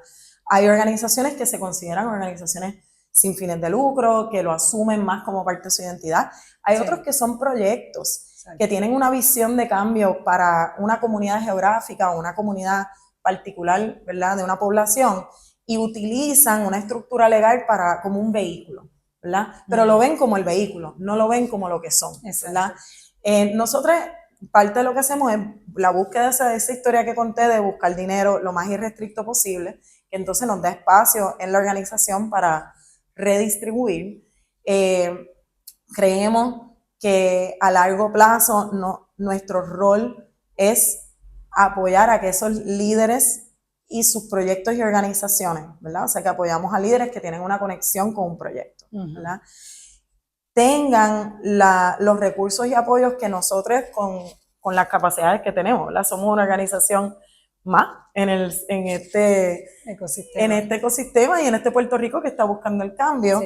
Hay organizaciones que se consideran organizaciones sin fines de lucro, que lo asumen más como parte de su identidad. Hay otros que son proyectos, que tienen una visión de cambio para una comunidad geográfica o una comunidad particular, ¿verdad? De una población, y utilizan una estructura legal como un vehículo, ¿verdad? Pero lo ven como el vehículo, no lo ven como lo que son, ¿verdad? Nosotros, parte de lo que hacemos es la búsqueda de esa historia que conté de buscar dinero lo más irrestricto posible, que entonces nos da espacio en la organización para redistribuir. Creemos que a largo plazo nuestro rol es apoyar a que esos líderes y sus proyectos y organizaciones, ¿verdad? O sea, que apoyamos a líderes que tienen una conexión con un proyecto, ¿verdad? Tengan los recursos y apoyos que nosotros con las capacidades que tenemos, ¿verdad? Somos una organización más en este ecosistema y en este Puerto Rico que está buscando el cambio,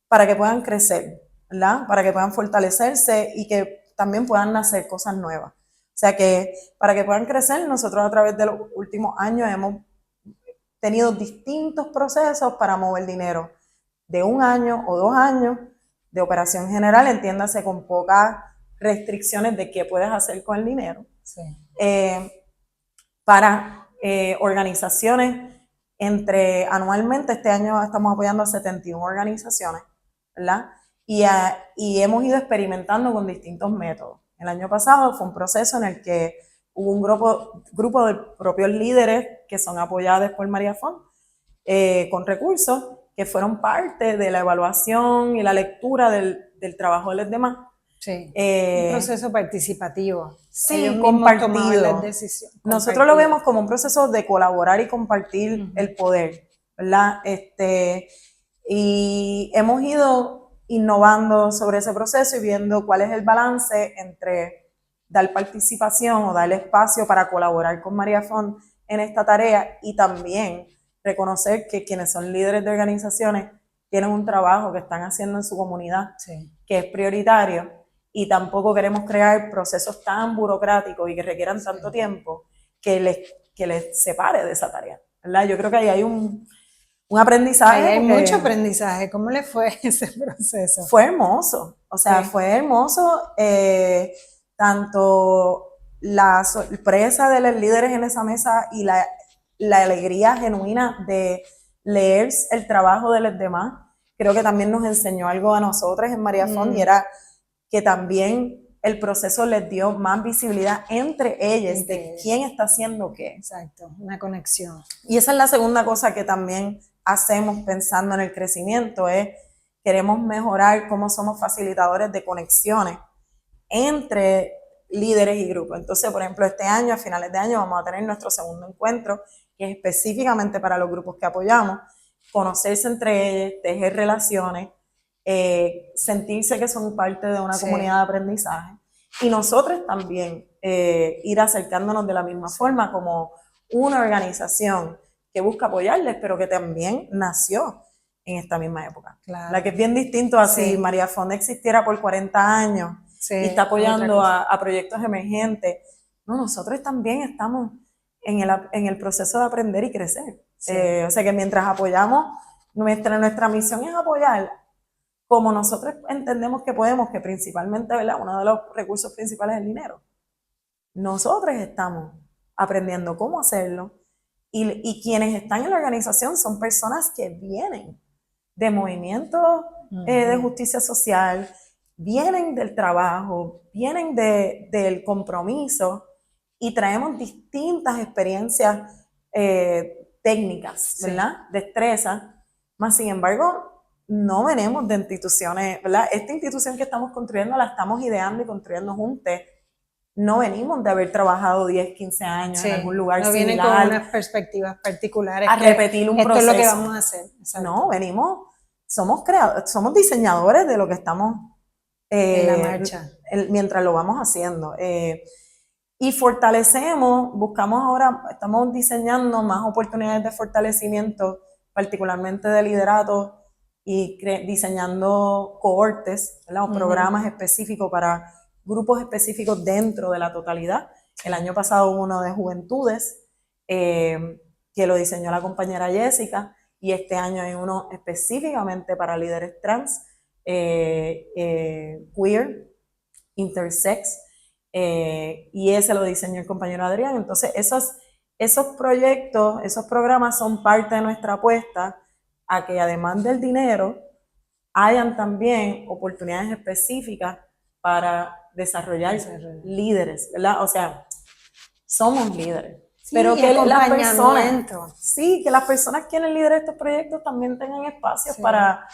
para que puedan crecer, ¿verdad? Para que puedan fortalecerse y que también puedan nacer cosas nuevas. O sea que para que puedan crecer, nosotros a través de los últimos años hemos tenido distintos procesos para mover dinero de 1 año o 2 años de operación general, entiéndase con pocas restricciones de qué puedes hacer con el dinero, para organizaciones anualmente, este año estamos apoyando a 71 organizaciones, ¿verdad? Y hemos ido experimentando con distintos métodos. El año pasado fue un proceso en el que hubo un grupo de propios líderes que son apoyados por María Fon con recursos que fueron parte de la evaluación y la lectura del trabajo de los demás. Sí, un proceso participativo. Sí, compartido. Las decisiones. Nosotros lo vemos como un proceso de colaborar y compartir el poder, ¿verdad? Y hemos ido innovando sobre ese proceso y viendo cuál es el balance entre dar participación o dar espacio para colaborar con María Fon en esta tarea y también reconocer que quienes son líderes de organizaciones tienen un trabajo que están haciendo en su comunidad que es prioritario, y tampoco queremos crear procesos tan burocráticos y que requieran tanto tiempo que les separe de esa tarea, ¿verdad? Yo creo que ahí hay un aprendizaje. Hay mucho aprendizaje. ¿Cómo le fue ese proceso? Fue hermoso, o sea, fue hermoso, tanto la sorpresa de los líderes en esa mesa y la alegría genuina de leer el trabajo de los demás. Creo que también nos enseñó algo a nosotros en María Fon, y era que también el proceso les dio más visibilidad entre ellas de quién está haciendo qué. Exacto, una conexión. Y esa es la segunda cosa que también hacemos pensando en el crecimiento, queremos mejorar cómo somos facilitadores de conexiones entre líderes y grupos. Entonces, por ejemplo, este año, a finales de año, vamos a tener nuestro segundo encuentro, que es específicamente para los grupos que apoyamos, conocerse entre ellos, tejer relaciones, sentirse que son parte de una comunidad de aprendizaje, y nosotros también ir acercándonos de la misma forma como una organización que busca apoyarles, pero que también nació en esta misma época. Claro. La que es bien distinto a Sí. si María Fond existiera por 40 años Sí, y está apoyando otra cosa. a proyectos emergentes. No, nosotros también estamos en el proceso de aprender y crecer. Sí. O sea que mientras apoyamos, nuestra misión es apoyar como nosotros entendemos que podemos, que principalmente, ¿verdad? Uno de los recursos principales es el dinero. Nosotros estamos aprendiendo cómo hacerlo y quienes están en la organización son personas que vienen de movimientos de justicia social, vienen del trabajo, vienen del compromiso y traemos distintas experiencias técnicas, ¿verdad? Sí. Destrezas, más sin embargo, no venimos de instituciones, ¿verdad? Esta institución que estamos construyendo la estamos ideando y construyendo juntos. No venimos de haber trabajado 10, 15 años en algún lugar no similar. No vienen con unas perspectivas particulares. A repetir un proceso. Esto es lo que vamos a hacer. Exacto. No, venimos, somos diseñadores de lo que estamos en la marcha. Mientras lo vamos haciendo. Y fortalecemos, buscamos ahora, estamos diseñando más oportunidades de fortalecimiento, particularmente de liderato, y diseñando cohortes, ¿verdad? O programas específicos para grupos específicos dentro de la totalidad. El año pasado hubo uno de juventudes, que lo diseñó la compañera Jessica, y este año hay uno específicamente para líderes trans, queer, intersex, y ese lo diseñó el compañero Adrián. Entonces esos proyectos, esos programas son parte de nuestra apuesta a que además del dinero hayan también oportunidades específicas para desarrollar líderes, ¿verdad? O sea, somos líderes. Sí, pero que las personas quienes lideran estos proyectos también tengan espacios para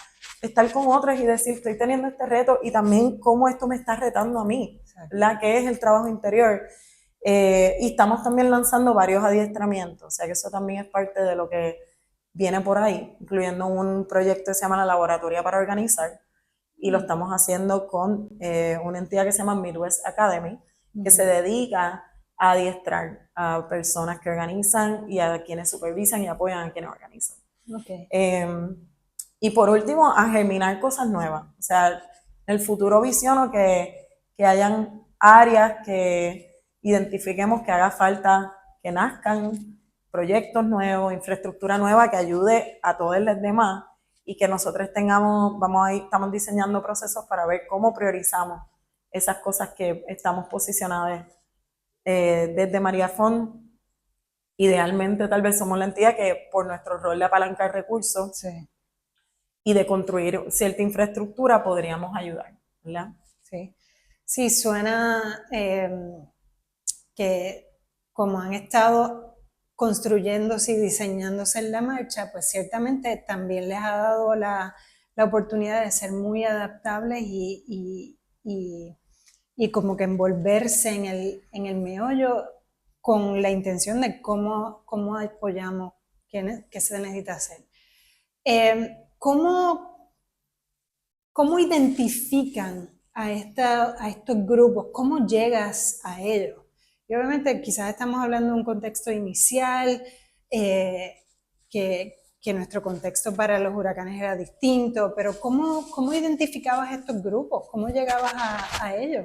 estar con otros y decir, estoy teniendo este reto y también cómo esto me está retando a mí, ¿verdad? Que es el trabajo interior. Y estamos también lanzando varios adiestramientos, o sea que eso también es parte de lo que viene por ahí, incluyendo un proyecto que se llama la Laboratoria para Organizar, y lo estamos haciendo con una entidad que se llama Midwest Academy, que se dedica a adiestrar a personas que organizan y a quienes supervisan y apoyan a quienes organizan. Okay. Y por último, a germinar cosas nuevas. O sea, en el futuro visiono que hayan áreas que identifiquemos que haga falta que nazcan proyectos nuevos, infraestructura nueva que ayude a todos los demás y que nosotros estamos diseñando procesos para ver cómo priorizamos esas cosas que estamos posicionadas desde María Fond. Idealmente tal vez somos la entidad que por nuestro rol de apalancar recursos y de construir cierta infraestructura podríamos ayudar, ¿verdad? Sí, suena que como han estado construyéndose y diseñándose en la marcha, pues ciertamente también les ha dado la oportunidad de ser muy adaptables y como que envolverse en el meollo con la intención de cómo apoyamos, qué se necesita hacer. ¿Cómo identifican a estos grupos? ¿Cómo llegas a ellos? Y obviamente quizás estamos hablando de un contexto inicial, que nuestro contexto para los huracanes era distinto, pero ¿cómo identificabas estos grupos? ¿Cómo llegabas a ellos?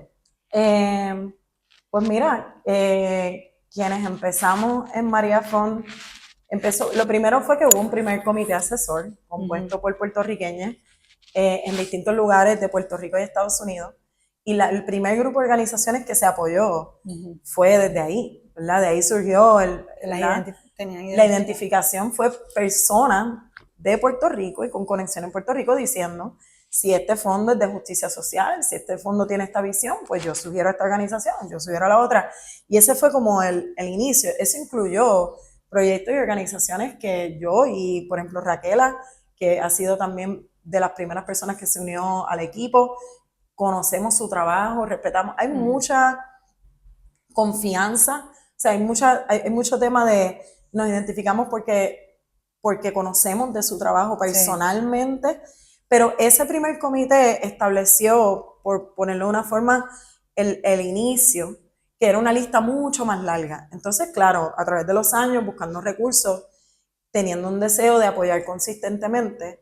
Pues mira, quienes empezamos en María Fond, lo primero fue que hubo un primer comité asesor compuesto por puertorriqueños en distintos lugares de Puerto Rico y Estados Unidos, y el primer grupo de organizaciones que se apoyó fue desde ahí, ¿verdad? De ahí surgió la identificación, fue personas de Puerto Rico y con conexión en Puerto Rico diciendo, si este fondo es de justicia social, si este fondo tiene esta visión, pues yo sugiero a esta organización, yo sugiero a la otra. Y ese fue como el inicio. Eso incluyó proyectos y organizaciones que yo y, por ejemplo, Raquela, que ha sido también de las primeras personas que se unió al equipo, conocemos su trabajo, respetamos. Hay mucha confianza, o sea, hay mucho tema de nos identificamos porque conocemos de su trabajo personalmente, pero ese primer comité estableció, por ponerlo de una forma, el inicio, que era una lista mucho más larga. Entonces, claro, a través de los años, buscando recursos, teniendo un deseo de apoyar consistentemente,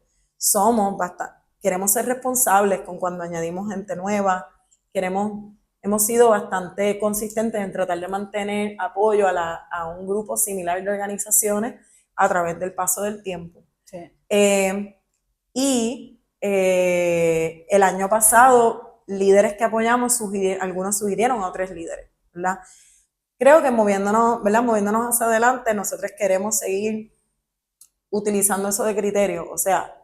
queremos ser responsables con cuando añadimos gente nueva, hemos sido bastante consistentes en tratar de mantener apoyo a un grupo similar de organizaciones a través del paso del tiempo. Sí. El año pasado, líderes que apoyamos, algunos sugirieron a otros líderes, ¿verdad? Creo que moviéndonos hacia adelante, nosotros queremos seguir utilizando eso de criterio, o sea,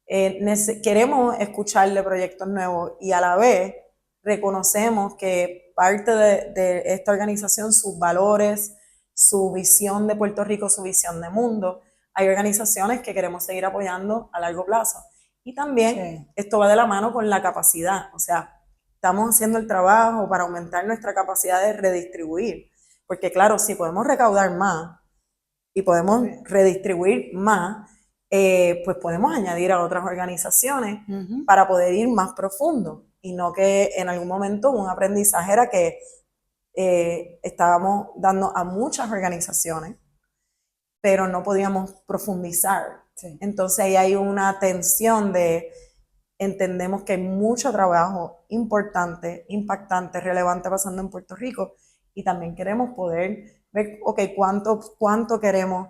queremos escucharle proyectos nuevos y a la vez reconocemos que parte de esta organización, sus valores, su visión de Puerto Rico, su visión de mundo, hay organizaciones que queremos seguir apoyando a largo plazo. Y también esto va de la mano con la capacidad, o sea, estamos haciendo el trabajo para aumentar nuestra capacidad de redistribuir, porque claro, si podemos recaudar más y podemos redistribuir más, pues podemos añadir a otras organizaciones para poder ir más profundo y no que en algún momento un aprendizaje era que estábamos dando a muchas organizaciones, pero no podíamos profundizar. Sí. Entonces ahí hay una tensión de entendemos que hay mucho trabajo importante, impactante, relevante pasando en Puerto Rico y también queremos poder ver, ok, cuánto queremos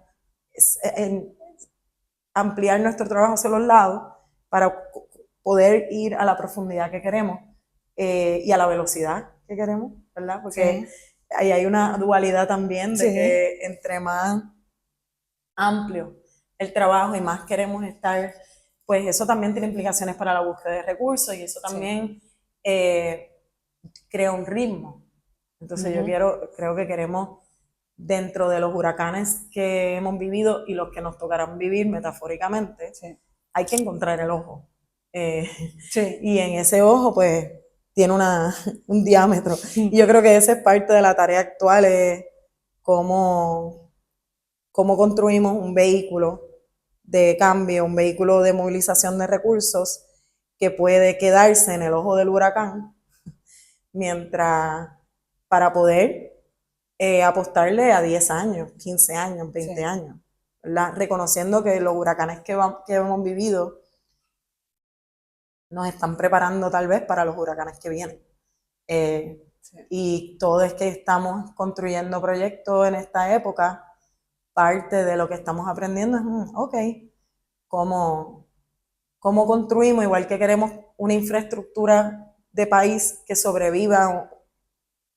ampliar nuestro trabajo hacia los lados para poder ir a la profundidad que queremos y a la velocidad que queremos, ¿verdad? Porque ahí hay una dualidad también de que entre más amplio el trabajo y más queremos estar, pues eso también tiene implicaciones para la búsqueda de recursos y eso también crea un ritmo. Entonces yo creo que queremos, dentro de los huracanes que hemos vivido y los que nos tocarán vivir metafóricamente, hay que encontrar el ojo. Y en ese ojo, pues, tiene un diámetro. Y yo creo que esa es parte de la tarea actual, es cómo construimos un vehículo de cambio, un vehículo de movilización de recursos que puede quedarse en el ojo del huracán para poder apostarle a 10 años, 15 años, 20 años, ¿verdad? Reconociendo que los huracanes que hemos vivido nos están preparando tal vez para los huracanes que vienen. Y todo es que estamos construyendo proyectos en esta época, parte de lo que estamos aprendiendo es, ¿cómo construimos? Igual que queremos una infraestructura de país que sobreviva a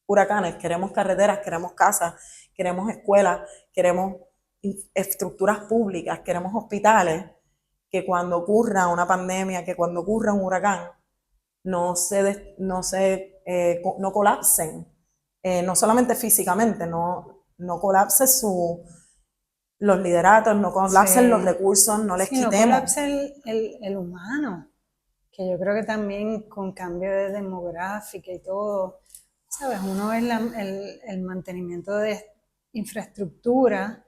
huracanes, queremos carreteras, queremos casas, queremos escuelas, queremos estructuras públicas, queremos hospitales, que cuando ocurra una pandemia, que cuando ocurra un huracán, no colapsen, no solamente físicamente, no colapse los lideratos, no colapsen los recursos, no les quitemos. No colapse el humano, que yo creo que también con cambio de demográfica y todo, ¿sabes? Uno es el mantenimiento de infraestructura,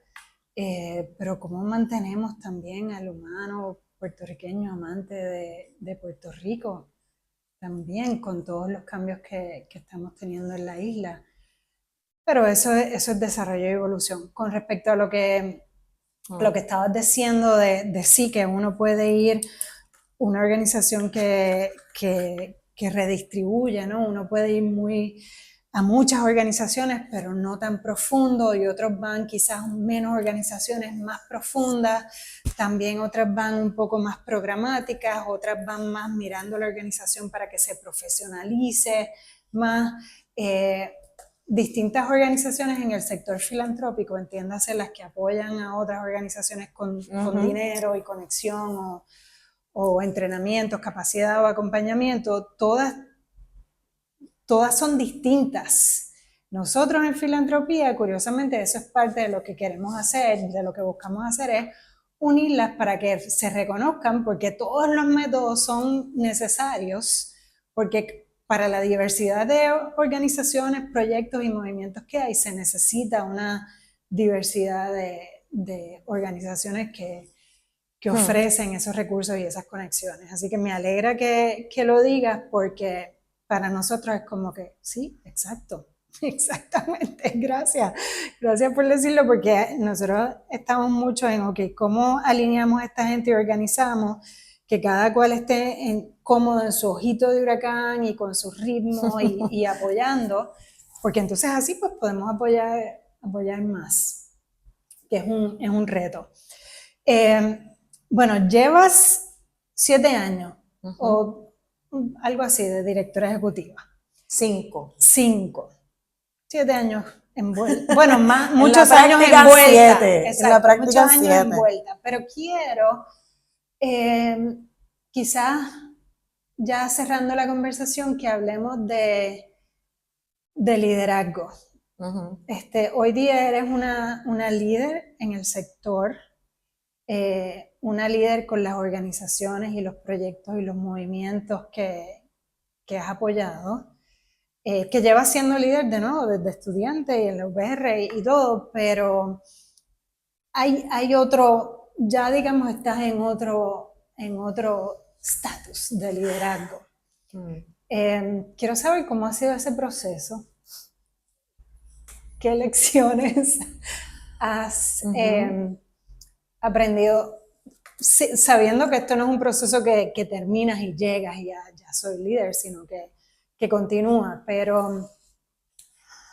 pero cómo mantenemos también al humano puertorriqueño amante de Puerto Rico, también con todos los cambios que estamos teniendo en la isla. Pero eso es desarrollo y evolución. Con respecto a lo que estabas diciendo de sí, que uno puede ir, una organización que redistribuye, ¿no? Uno puede ir a muchas organizaciones, pero no tan profundo, y otros van quizás menos organizaciones más profundas, también otras van un poco más programáticas, otras van más mirando a la organización para que se profesionalice más. Distintas organizaciones en el sector filantrópico, entiéndase las que apoyan a otras organizaciones con dinero y conexión o entrenamientos, capacidad o acompañamiento, todas son distintas. Nosotros en filantropía, curiosamente, eso es parte de lo que queremos hacer, de lo que buscamos hacer, es unirlas para que se reconozcan, porque todos los métodos son necesarios, porque para la diversidad de organizaciones, proyectos y movimientos que hay, se necesita una diversidad de organizaciones que ofrecen esos recursos y esas conexiones. Así que me alegra que lo digas, porque para nosotros es como que, sí, exacto, exactamente, gracias por decirlo, porque nosotros estamos mucho en, ok, ¿cómo alineamos a esta gente y organizamos? que cada cual esté cómodo en su ojito de huracán y con su ritmo y apoyando, porque entonces así pues podemos apoyar más, que es un reto. Bueno, llevas 7 años o algo así de directora ejecutiva. 5. 5. 7 años envuelta. Bueno, muchos la años práctica envuelta. 7. Exacto, En la práctica muchos años 7. envuelta. Pero quiero, quizás ya cerrando la conversación, que hablemos de liderazgo. Hoy día eres una líder en el sector, una líder con las organizaciones y los proyectos y los movimientos que has apoyado, que llevas siendo líder de nuevo desde estudiante y en la UPR y todo, pero hay otro, ya digamos estás en otro estatus de liderazgo. Quiero saber cómo ha sido ese proceso, qué lecciones has aprendido, sabiendo que esto no es un proceso que terminas y llegas y ya soy líder, sino que continúa, pero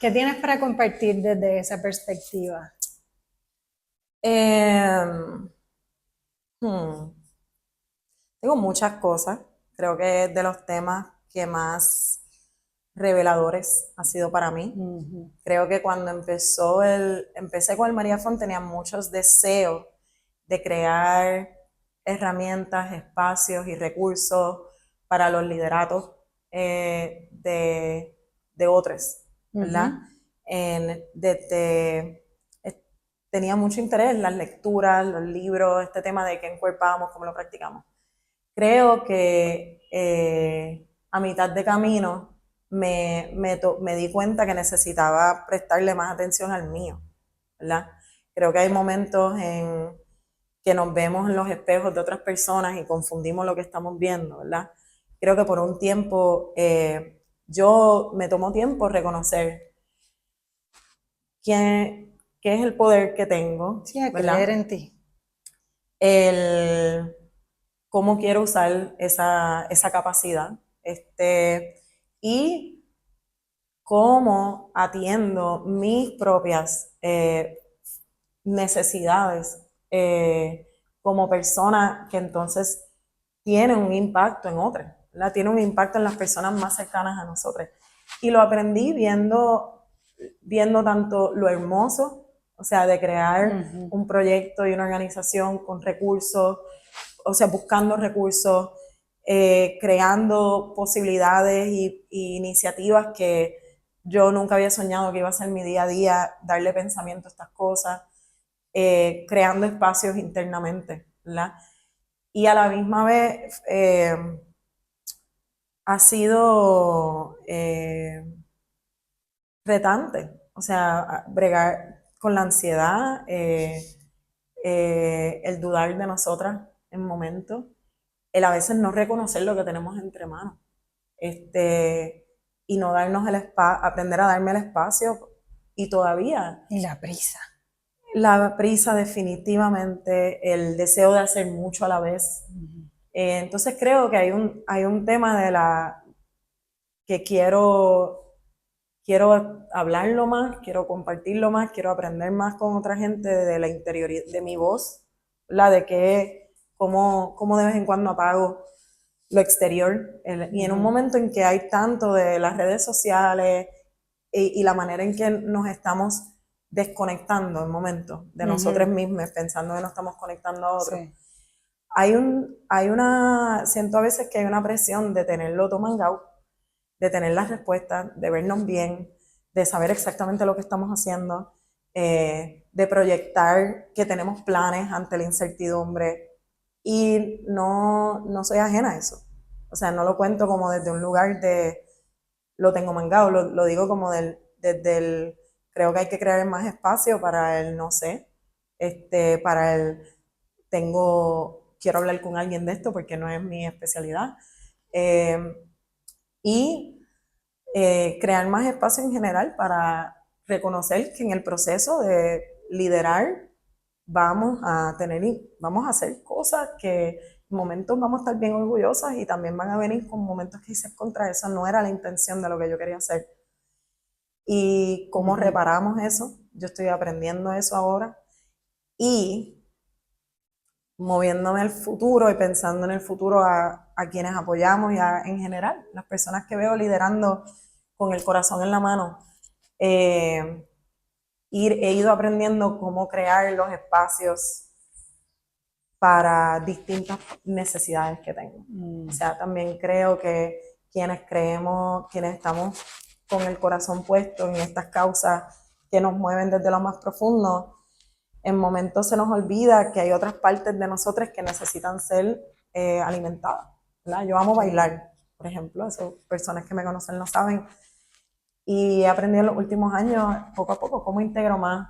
¿qué tienes para compartir desde esa perspectiva? Tengo muchas cosas. Creo que es de los temas que más reveladores ha sido para mí. Creo que cuando empecé con el María Font tenía muchos deseos de crear herramientas, espacios y recursos para los lideratos de otros, ¿verdad? Tenía mucho interés en las lecturas, los libros, este tema de qué encuerpamos, cómo lo practicamos. Creo que a mitad de camino me di cuenta que necesitaba prestarle más atención al mío, ¿verdad? Creo que hay momentos en que nos vemos en los espejos de otras personas y confundimos lo que estamos viendo, ¿verdad? Creo que por un tiempo yo me tomó tiempo reconocer qué es el poder que tengo. Sí, a ¿verdad? creer en ti. Cómo quiero usar esa capacidad, y cómo atiendo mis propias necesidades como persona que entonces tiene un impacto en otras, ¿verdad? Tiene un impacto en las personas más cercanas a nosotros. Y lo aprendí viendo tanto lo hermoso, o sea, de crear un proyecto y una organización con recursos, o sea, buscando recursos, creando posibilidades y iniciativas que yo nunca había soñado que iba a ser mi día a día, darle pensamiento a estas cosas, creando espacios internamente, ¿verdad? Y a la misma vez ha sido retante, o sea, bregar con la ansiedad, el dudar de nosotras en momentos, el a veces no reconocer lo que tenemos entre manos, y no darnos el espacio, aprender a darme el espacio, y todavía. Y la prisa. La prisa definitivamente, el deseo de hacer mucho a la vez. Entonces creo que hay un tema que quiero hablarlo más, quiero compartirlo más, quiero aprender más con otra gente de la interioridad, de mi voz, la de cómo de vez en cuando apago lo exterior. Y en un momento en que hay tanto de las redes sociales y la manera en que nos estamos desconectando en momentos de nosotros mismos, pensando que nos estamos conectando a otros. Sí. Siento a veces que hay una presión de tenerlo todo mangado, de tener las respuestas, de vernos bien, de saber exactamente lo que estamos haciendo, de proyectar que tenemos planes ante la incertidumbre, y no soy ajena a eso. O sea, no lo cuento como desde un lugar de lo tengo mangado, lo digo como desde el creo que hay que crear más espacio para el no sé, para el quiero hablar con alguien de esto porque no es mi especialidad. Y crear más espacio en general para reconocer que en el proceso de liderar vamos a hacer cosas que momentos vamos a estar bien orgullosas y también van a venir con momentos que dices contra eso, no era la intención de lo que yo quería hacer. Y cómo reparamos eso, yo estoy aprendiendo eso ahora y moviéndome al futuro y pensando en el futuro a quienes apoyamos y en general, las personas que veo liderando con el corazón en la mano. He ido aprendiendo cómo crear los espacios para distintas necesidades que tengo. O sea, también creo que quienes estamos con el corazón puesto en estas causas que nos mueven desde lo más profundo, en momentos se nos olvida que hay otras partes de nosotros que necesitan ser alimentadas, ¿verdad? Yo amo bailar, por ejemplo, esas personas que me conocen lo saben, y he aprendido en los últimos años, poco a poco, cómo integro más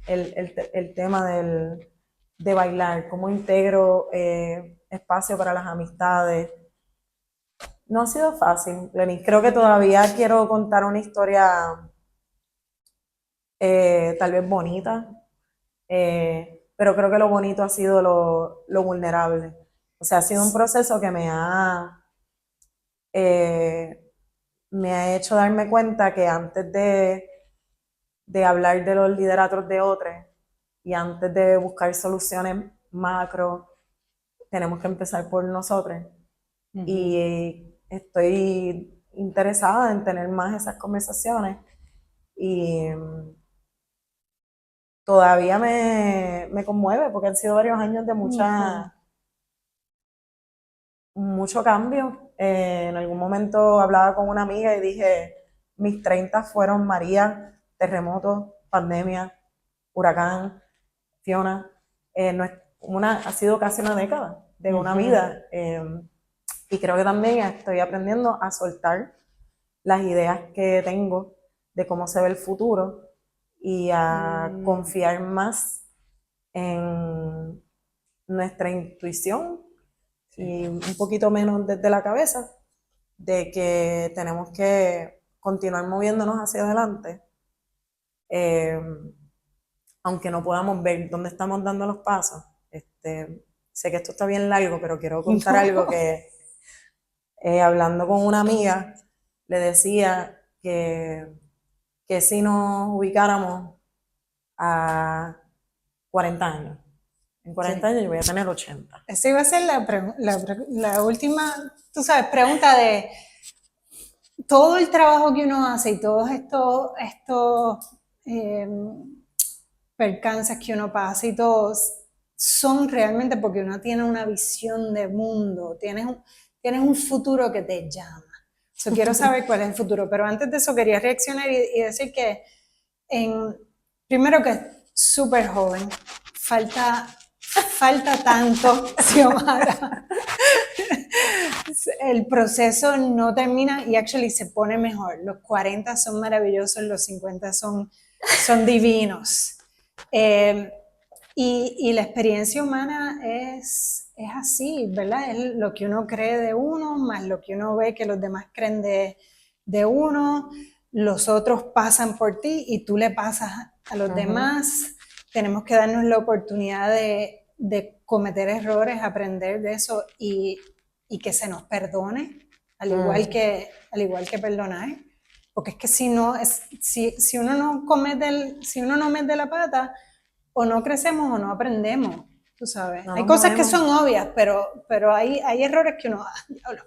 el tema de bailar, cómo integro espacio para las amistades. No ha sido fácil, Lenny. Creo que todavía quiero contar una historia tal vez bonita, pero creo que lo bonito ha sido lo vulnerable. O sea, ha sido un proceso que me ha hecho darme cuenta que antes de hablar de los lideratos de otros y antes de buscar soluciones macro, tenemos que empezar por nosotros. Y estoy interesada en tener más esas conversaciones y todavía me conmueve porque han sido varios años de mucho cambio. En algún momento hablaba con una amiga y dije, mis 30 fueron María, terremoto, pandemia, huracán, Fiona. Ha sido casi una década de una vida. Y creo que también estoy aprendiendo a soltar las ideas que tengo de cómo se ve el futuro y a confiar más en nuestra intuición y un poquito menos desde la cabeza, de que tenemos que continuar moviéndonos hacia adelante, aunque no podamos ver dónde estamos dando los pasos. Sé que esto está bien largo, pero quiero contar algo que hablando con una amiga le decía que si nos ubicáramos a 40 años. En 40 años yo voy a tener 80. Esa iba a ser la última, tú sabes, pregunta de todo el trabajo que uno hace y todos estos percances que uno pasa y todos son realmente porque uno tiene una visión de mundo, tienes un futuro que te llama. Quiero saber cuál es el futuro, pero antes de eso quería reaccionar y decir que primero que es súper joven, falta tanto, Xiomara. El proceso no termina y actually se pone mejor. Los 40 son maravillosos, los 50 son divinos. Y la experiencia humana es así, ¿verdad? Es lo que uno cree de uno, más lo que uno ve que los demás creen de uno. Los otros pasan por ti y tú le pasas a los demás. Tenemos que darnos la oportunidad de cometer errores, aprender de eso y que se nos perdone, al igual que perdonar. Porque es que si uno no mete la pata, o no crecemos o no aprendemos, tú sabes. Hay cosas que son obvias, pero hay errores que uno diablo,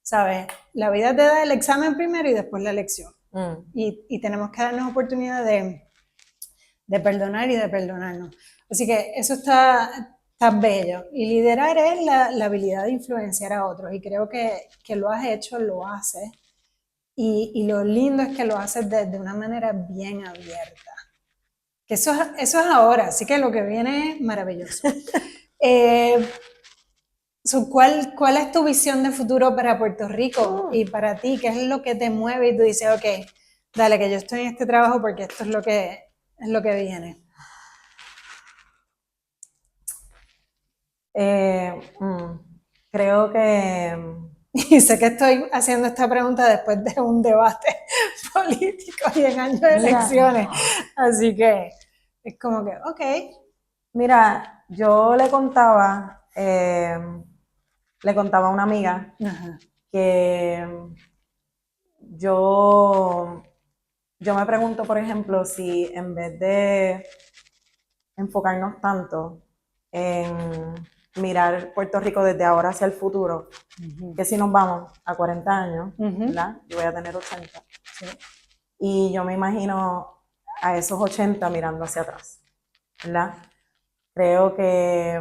¿sabes? La vida te da el examen primero y después la lección. Y tenemos que darnos oportunidad de perdonar y de perdonarnos. Así que eso está bello. Y liderar es la habilidad de influenciar a otros. Y creo que lo has hecho, lo haces. Y lo lindo es que lo haces de una manera bien abierta. Que eso es ahora, así que lo que viene es maravilloso. ¿Cuál es tu visión de futuro para Puerto Rico y para ti? ¿Qué es lo que te mueve y tú dices, ok, dale, que yo estoy en este trabajo porque esto es lo que viene? Creo que... Y sé que estoy haciendo esta pregunta después de un debate político y en años de elecciones. Así que es como que, ok. Mira, yo le contaba le contaba a una amiga Ajá. que yo me pregunto, por ejemplo, si en vez de enfocarnos tanto en mirar Puerto Rico desde ahora hacia el futuro, que si nos vamos a 40 años, ¿verdad? Yo voy a tener 80. Sí. Y yo me imagino a esos 80 mirando hacia atrás, ¿verdad? Creo que,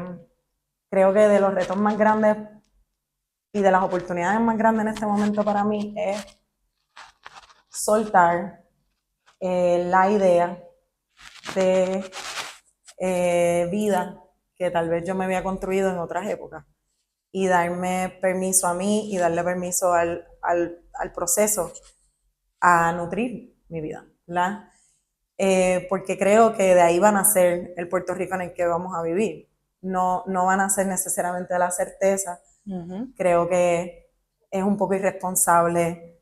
creo que de los retos más grandes y de las oportunidades más grandes en este momento para mí es soltar la idea de vida que tal vez yo me había construido en otras épocas y darme permiso a mí y darle permiso al proceso a nutrir mi vida, ¿verdad? Porque creo que de ahí van a ser el Puerto Rico en el que vamos a vivir. No, no van a ser necesariamente la certeza. Creo que es un poco irresponsable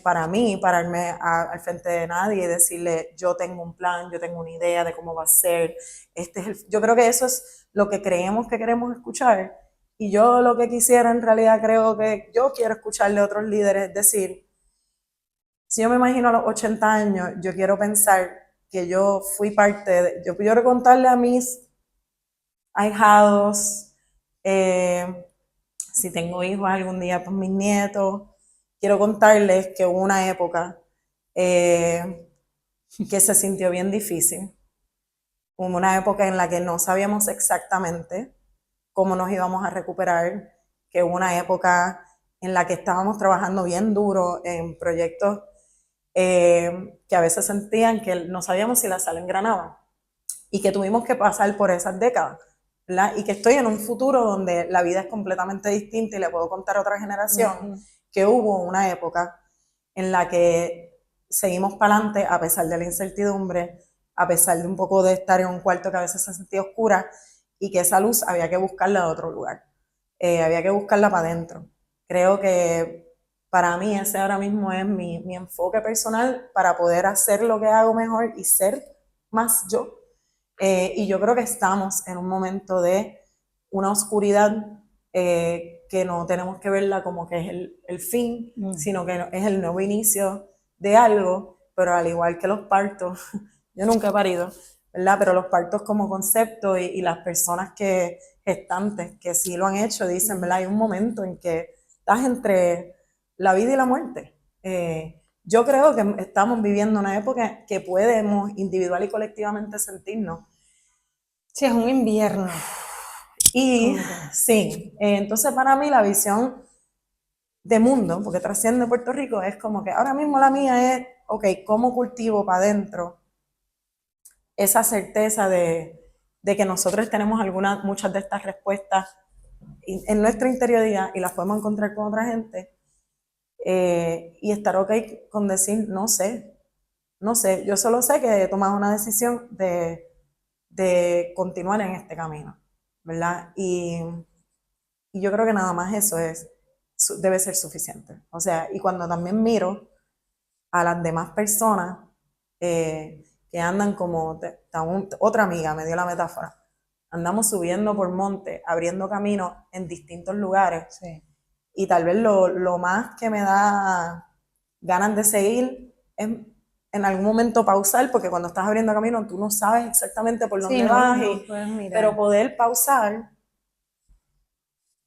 para mí pararme al frente de nadie y decirle yo tengo un plan, yo tengo una idea de cómo va a ser. Yo creo que eso es lo que creemos que queremos escuchar y yo lo que quisiera en realidad creo que yo quiero escucharle a otros líderes, es decir, si yo me imagino a los 80 años, yo quiero pensar que yo fui yo quiero contarle a mis ahijados, si tengo hijos algún día, pues mis nietos, quiero contarles que hubo una época que se sintió bien difícil, hubo una época en la que no sabíamos exactamente cómo nos íbamos a recuperar, que hubo una época en la que estábamos trabajando bien duro en proyectos que a veces sentían que no sabíamos si la sal engranaba y que tuvimos que pasar por esas décadas, ¿verdad? Y que estoy en un futuro donde la vida es completamente distinta y le puedo contar a otra generación que hubo una época en la que seguimos para adelante a pesar de la incertidumbre, a pesar de un poco de estar en un cuarto que a veces se sentía oscura y que esa luz había que buscarla de otro lugar, había que buscarla para adentro. Creo que para mí ese ahora mismo es mi enfoque personal para poder hacer lo que hago mejor y ser más yo. Y yo creo que estamos en un momento de una oscuridad que no tenemos que verla como que es el fin, sino que es el nuevo inicio de algo, pero al igual que los partos, yo nunca he parido, ¿verdad? Pero los partos como concepto y las personas gestantes que sí lo han hecho dicen, ¿verdad? Hay un momento en que estás entre la vida y la muerte. Yo creo que estamos viviendo una época que podemos individual y colectivamente sentirnos. Sí, es un invierno. Y sí, entonces para mí la visión de mundo, porque trasciende Puerto Rico, es como que ahora mismo la mía es, ok, ¿cómo cultivo para adentro esa certeza de que nosotros tenemos muchas de estas respuestas en nuestra interioridad y las podemos encontrar con otra gente? Y estar ok con decir, no sé, yo solo sé que he tomado una decisión de continuar en este camino, ¿verdad? Y yo creo que nada más eso debe ser suficiente. O sea, y cuando también miro a las demás personas que andan como, otra amiga me dio la metáfora, andamos subiendo por monte, abriendo caminos en distintos lugares. Sí. Y tal vez lo más que me da ganas de seguir es en algún momento pausar, porque cuando estás abriendo camino tú no sabes exactamente por dónde vas, pero poder pausar,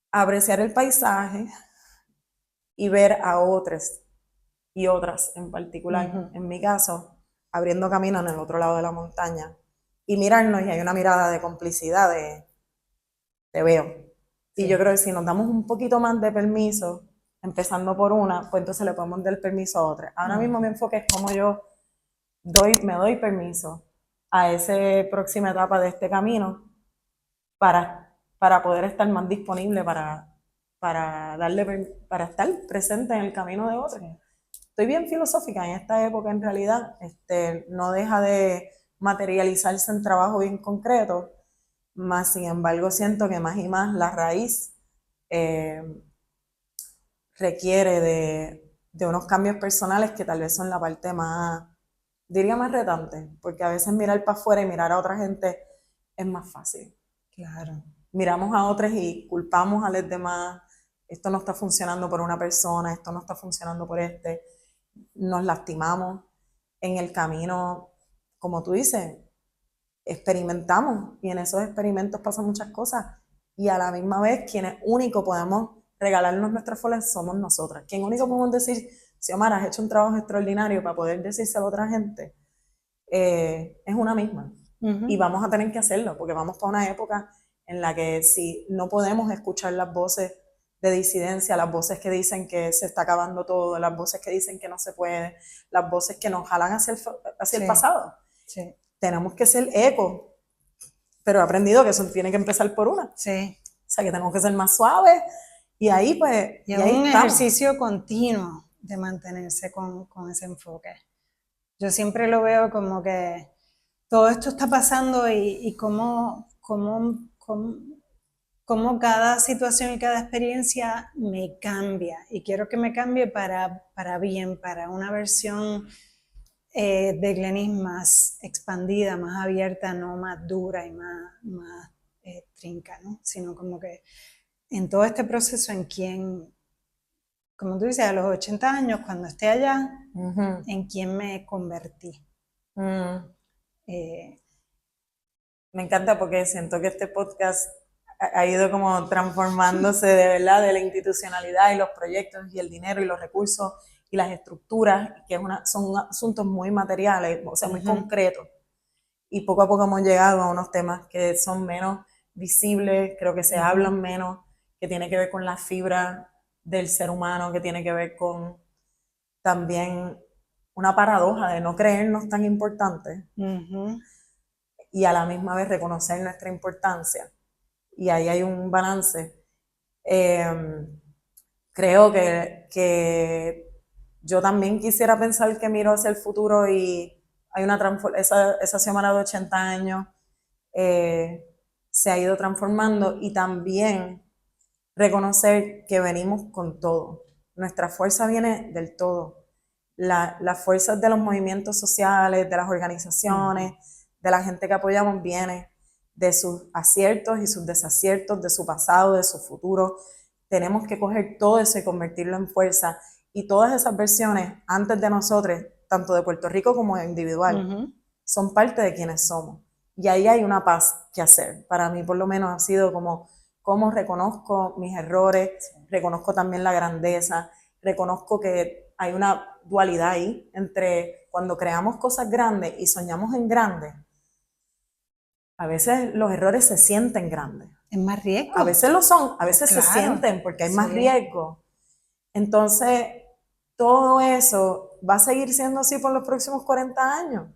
apreciar el paisaje y ver a otros y otras en particular, en mi caso, abriendo camino en el otro lado de la montaña y mirarnos y hay una mirada de complicidad de te veo. Y yo creo que si nos damos un poquito más de permiso, empezando por una, pues entonces le podemos dar permiso a otra. Ahora mismo mi enfoque es cómo yo me doy permiso a esa próxima etapa de este camino para poder estar más disponible para estar presente en el camino de otros. Estoy bien filosófica en esta época en realidad, no deja de materializarse en trabajo bien concreto, más sin embargo siento que más y más la raíz requiere de unos cambios personales que tal vez son la parte más, diría más retante, porque a veces mirar para afuera y mirar a otra gente es más fácil. Claro. miramos a otros y culpamos a los demás, esto no está funcionando por una persona, esto no está funcionando por este, nos lastimamos en el camino, como tú dices, experimentamos y en esos experimentos pasan muchas cosas y a la misma vez quienes único podemos regalarnos nuestras flores somos nosotras. Quien único podemos decir, Xiomara, has hecho un trabajo extraordinario para poder decírselo a otra gente, es una misma. Y vamos a tener que hacerlo porque vamos para una época en la que si no podemos escuchar las voces de disidencia, las voces que dicen que se está acabando todo, las voces que dicen que no se puede, las voces que nos jalan hacia el pasado. Sí. Tenemos que ser eco, pero he aprendido que eso tiene que empezar por una. Sí. O sea, que tenemos que ser más suaves y ahí pues... Y es un ejercicio continuo de mantenerse con ese enfoque. Yo siempre lo veo como que todo esto está pasando y cómo cada situación y cada experiencia me cambia. Y quiero que me cambie para bien, para una versión de Glenis más expandida, más abierta, no más dura y más trinca, ¿no? Sino como que en todo este proceso en quien, como tú dices, a los 80 años, cuando esté allá, en quién me convertí. Me encanta porque siento que este podcast ha ido como transformándose de verdad de la institucionalidad y los proyectos y el dinero y los recursos y las estructuras, que son asuntos muy materiales, o sea, muy concretos. Y poco a poco hemos llegado a unos temas que son menos visibles, creo que se hablan menos, que tiene que ver con la fibra del ser humano, que tiene que ver con también una paradoja de no creernos tan importantes y a la misma vez reconocer nuestra importancia. Y ahí hay un balance. Creo que yo también quisiera pensar que miro hacia el futuro y hay esa Xiomara de 80 años se ha ido transformando y también reconocer que venimos con todo. Nuestra fuerza viene del todo. Las fuerzas de los movimientos sociales, de las organizaciones, de la gente que apoyamos, viene de sus aciertos y sus desaciertos, de su pasado, de su futuro. Tenemos que coger todo eso y convertirlo en fuerza. Y todas esas versiones, antes de nosotros, tanto de Puerto Rico como individual, son parte de quienes somos. Y ahí hay una paz que hacer. Para mí, por lo menos, ha sido como reconozco mis errores, reconozco también la grandeza, reconozco que hay una dualidad ahí entre cuando creamos cosas grandes y soñamos en grande. A veces los errores se sienten grandes. Es más riesgo. A veces lo son, a veces se sienten porque hay más riesgo. Entonces, todo eso va a seguir siendo así por los próximos 40 años.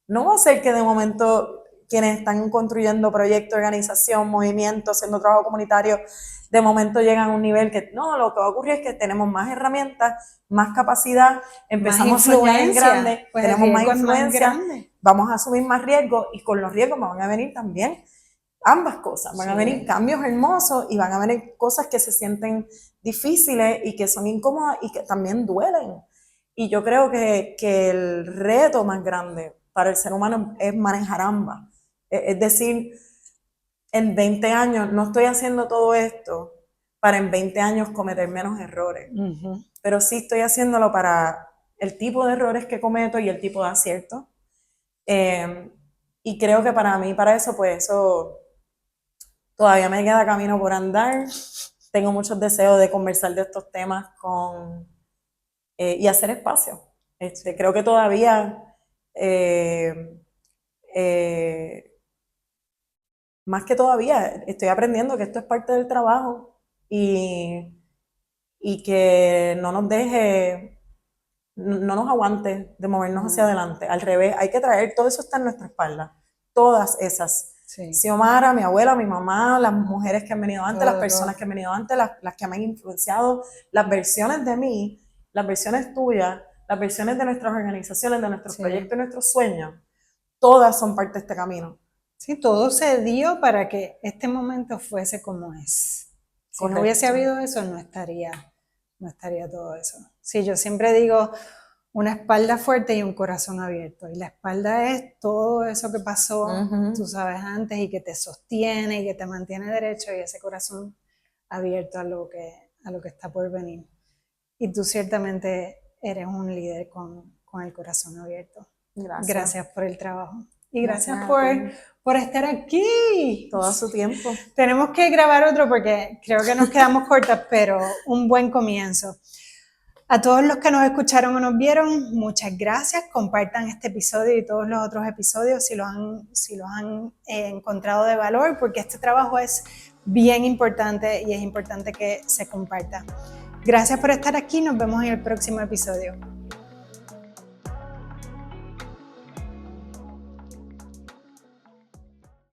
No va a ser que de momento quienes están construyendo proyectos, organización, movimientos, haciendo trabajo comunitario, de momento llegan a un nivel que no, lo que va a ocurrir es que tenemos más herramientas, más capacidad, empezamos a soñar en grande, pues tenemos más influencia, vamos a asumir más riesgos y con los riesgos van a venir también ambas cosas, van a venir cambios hermosos y van a venir cosas que se sienten difíciles y que son incómodas y que también duelen. Y yo creo que el reto más grande para el ser humano es manejar ambas. Es decir, en 20 años no estoy haciendo todo esto para en 20 años cometer menos errores, pero sí estoy haciéndolo para el tipo de errores que cometo y el tipo de aciertos. Y creo que para mí, para eso, pues eso todavía me queda camino por andar. Tengo muchos deseos de conversar de estos temas y hacer espacio. Creo que todavía más que todavía, estoy aprendiendo que esto es parte del trabajo y que no nos deje, no nos aguante de movernos hacia adelante. Al revés, hay que traer, todo eso está en nuestra espalda, todas esas. Xiomara, mi abuela, mi mamá, las mujeres que han venido antes, las personas que han venido antes, las que me han influenciado, las versiones de mí, las versiones tuyas, las versiones de nuestras organizaciones, de nuestros proyectos y nuestros sueños, todas son parte de este camino. Sí, todo se dio para que este momento fuese como es. Si no hubiese habido eso, no estaría todo eso. Sí, yo siempre digo, una espalda fuerte y un corazón abierto. Y la espalda es todo eso que pasó, tú sabes, antes y que te sostiene y que te mantiene derecho, y ese corazón abierto a lo que está por venir. Y tú ciertamente eres un líder con el corazón abierto. Gracias por el trabajo. Y gracias por estar aquí. Todo su tiempo. Tenemos que grabar otro porque creo que nos quedamos cortas, pero un buen comienzo. A todos los que nos escucharon o nos vieron, muchas gracias. Compartan este episodio y todos los otros episodios si los han encontrado de valor, porque este trabajo es bien importante y es importante que se comparta. Gracias por estar aquí. Nos vemos en el próximo episodio.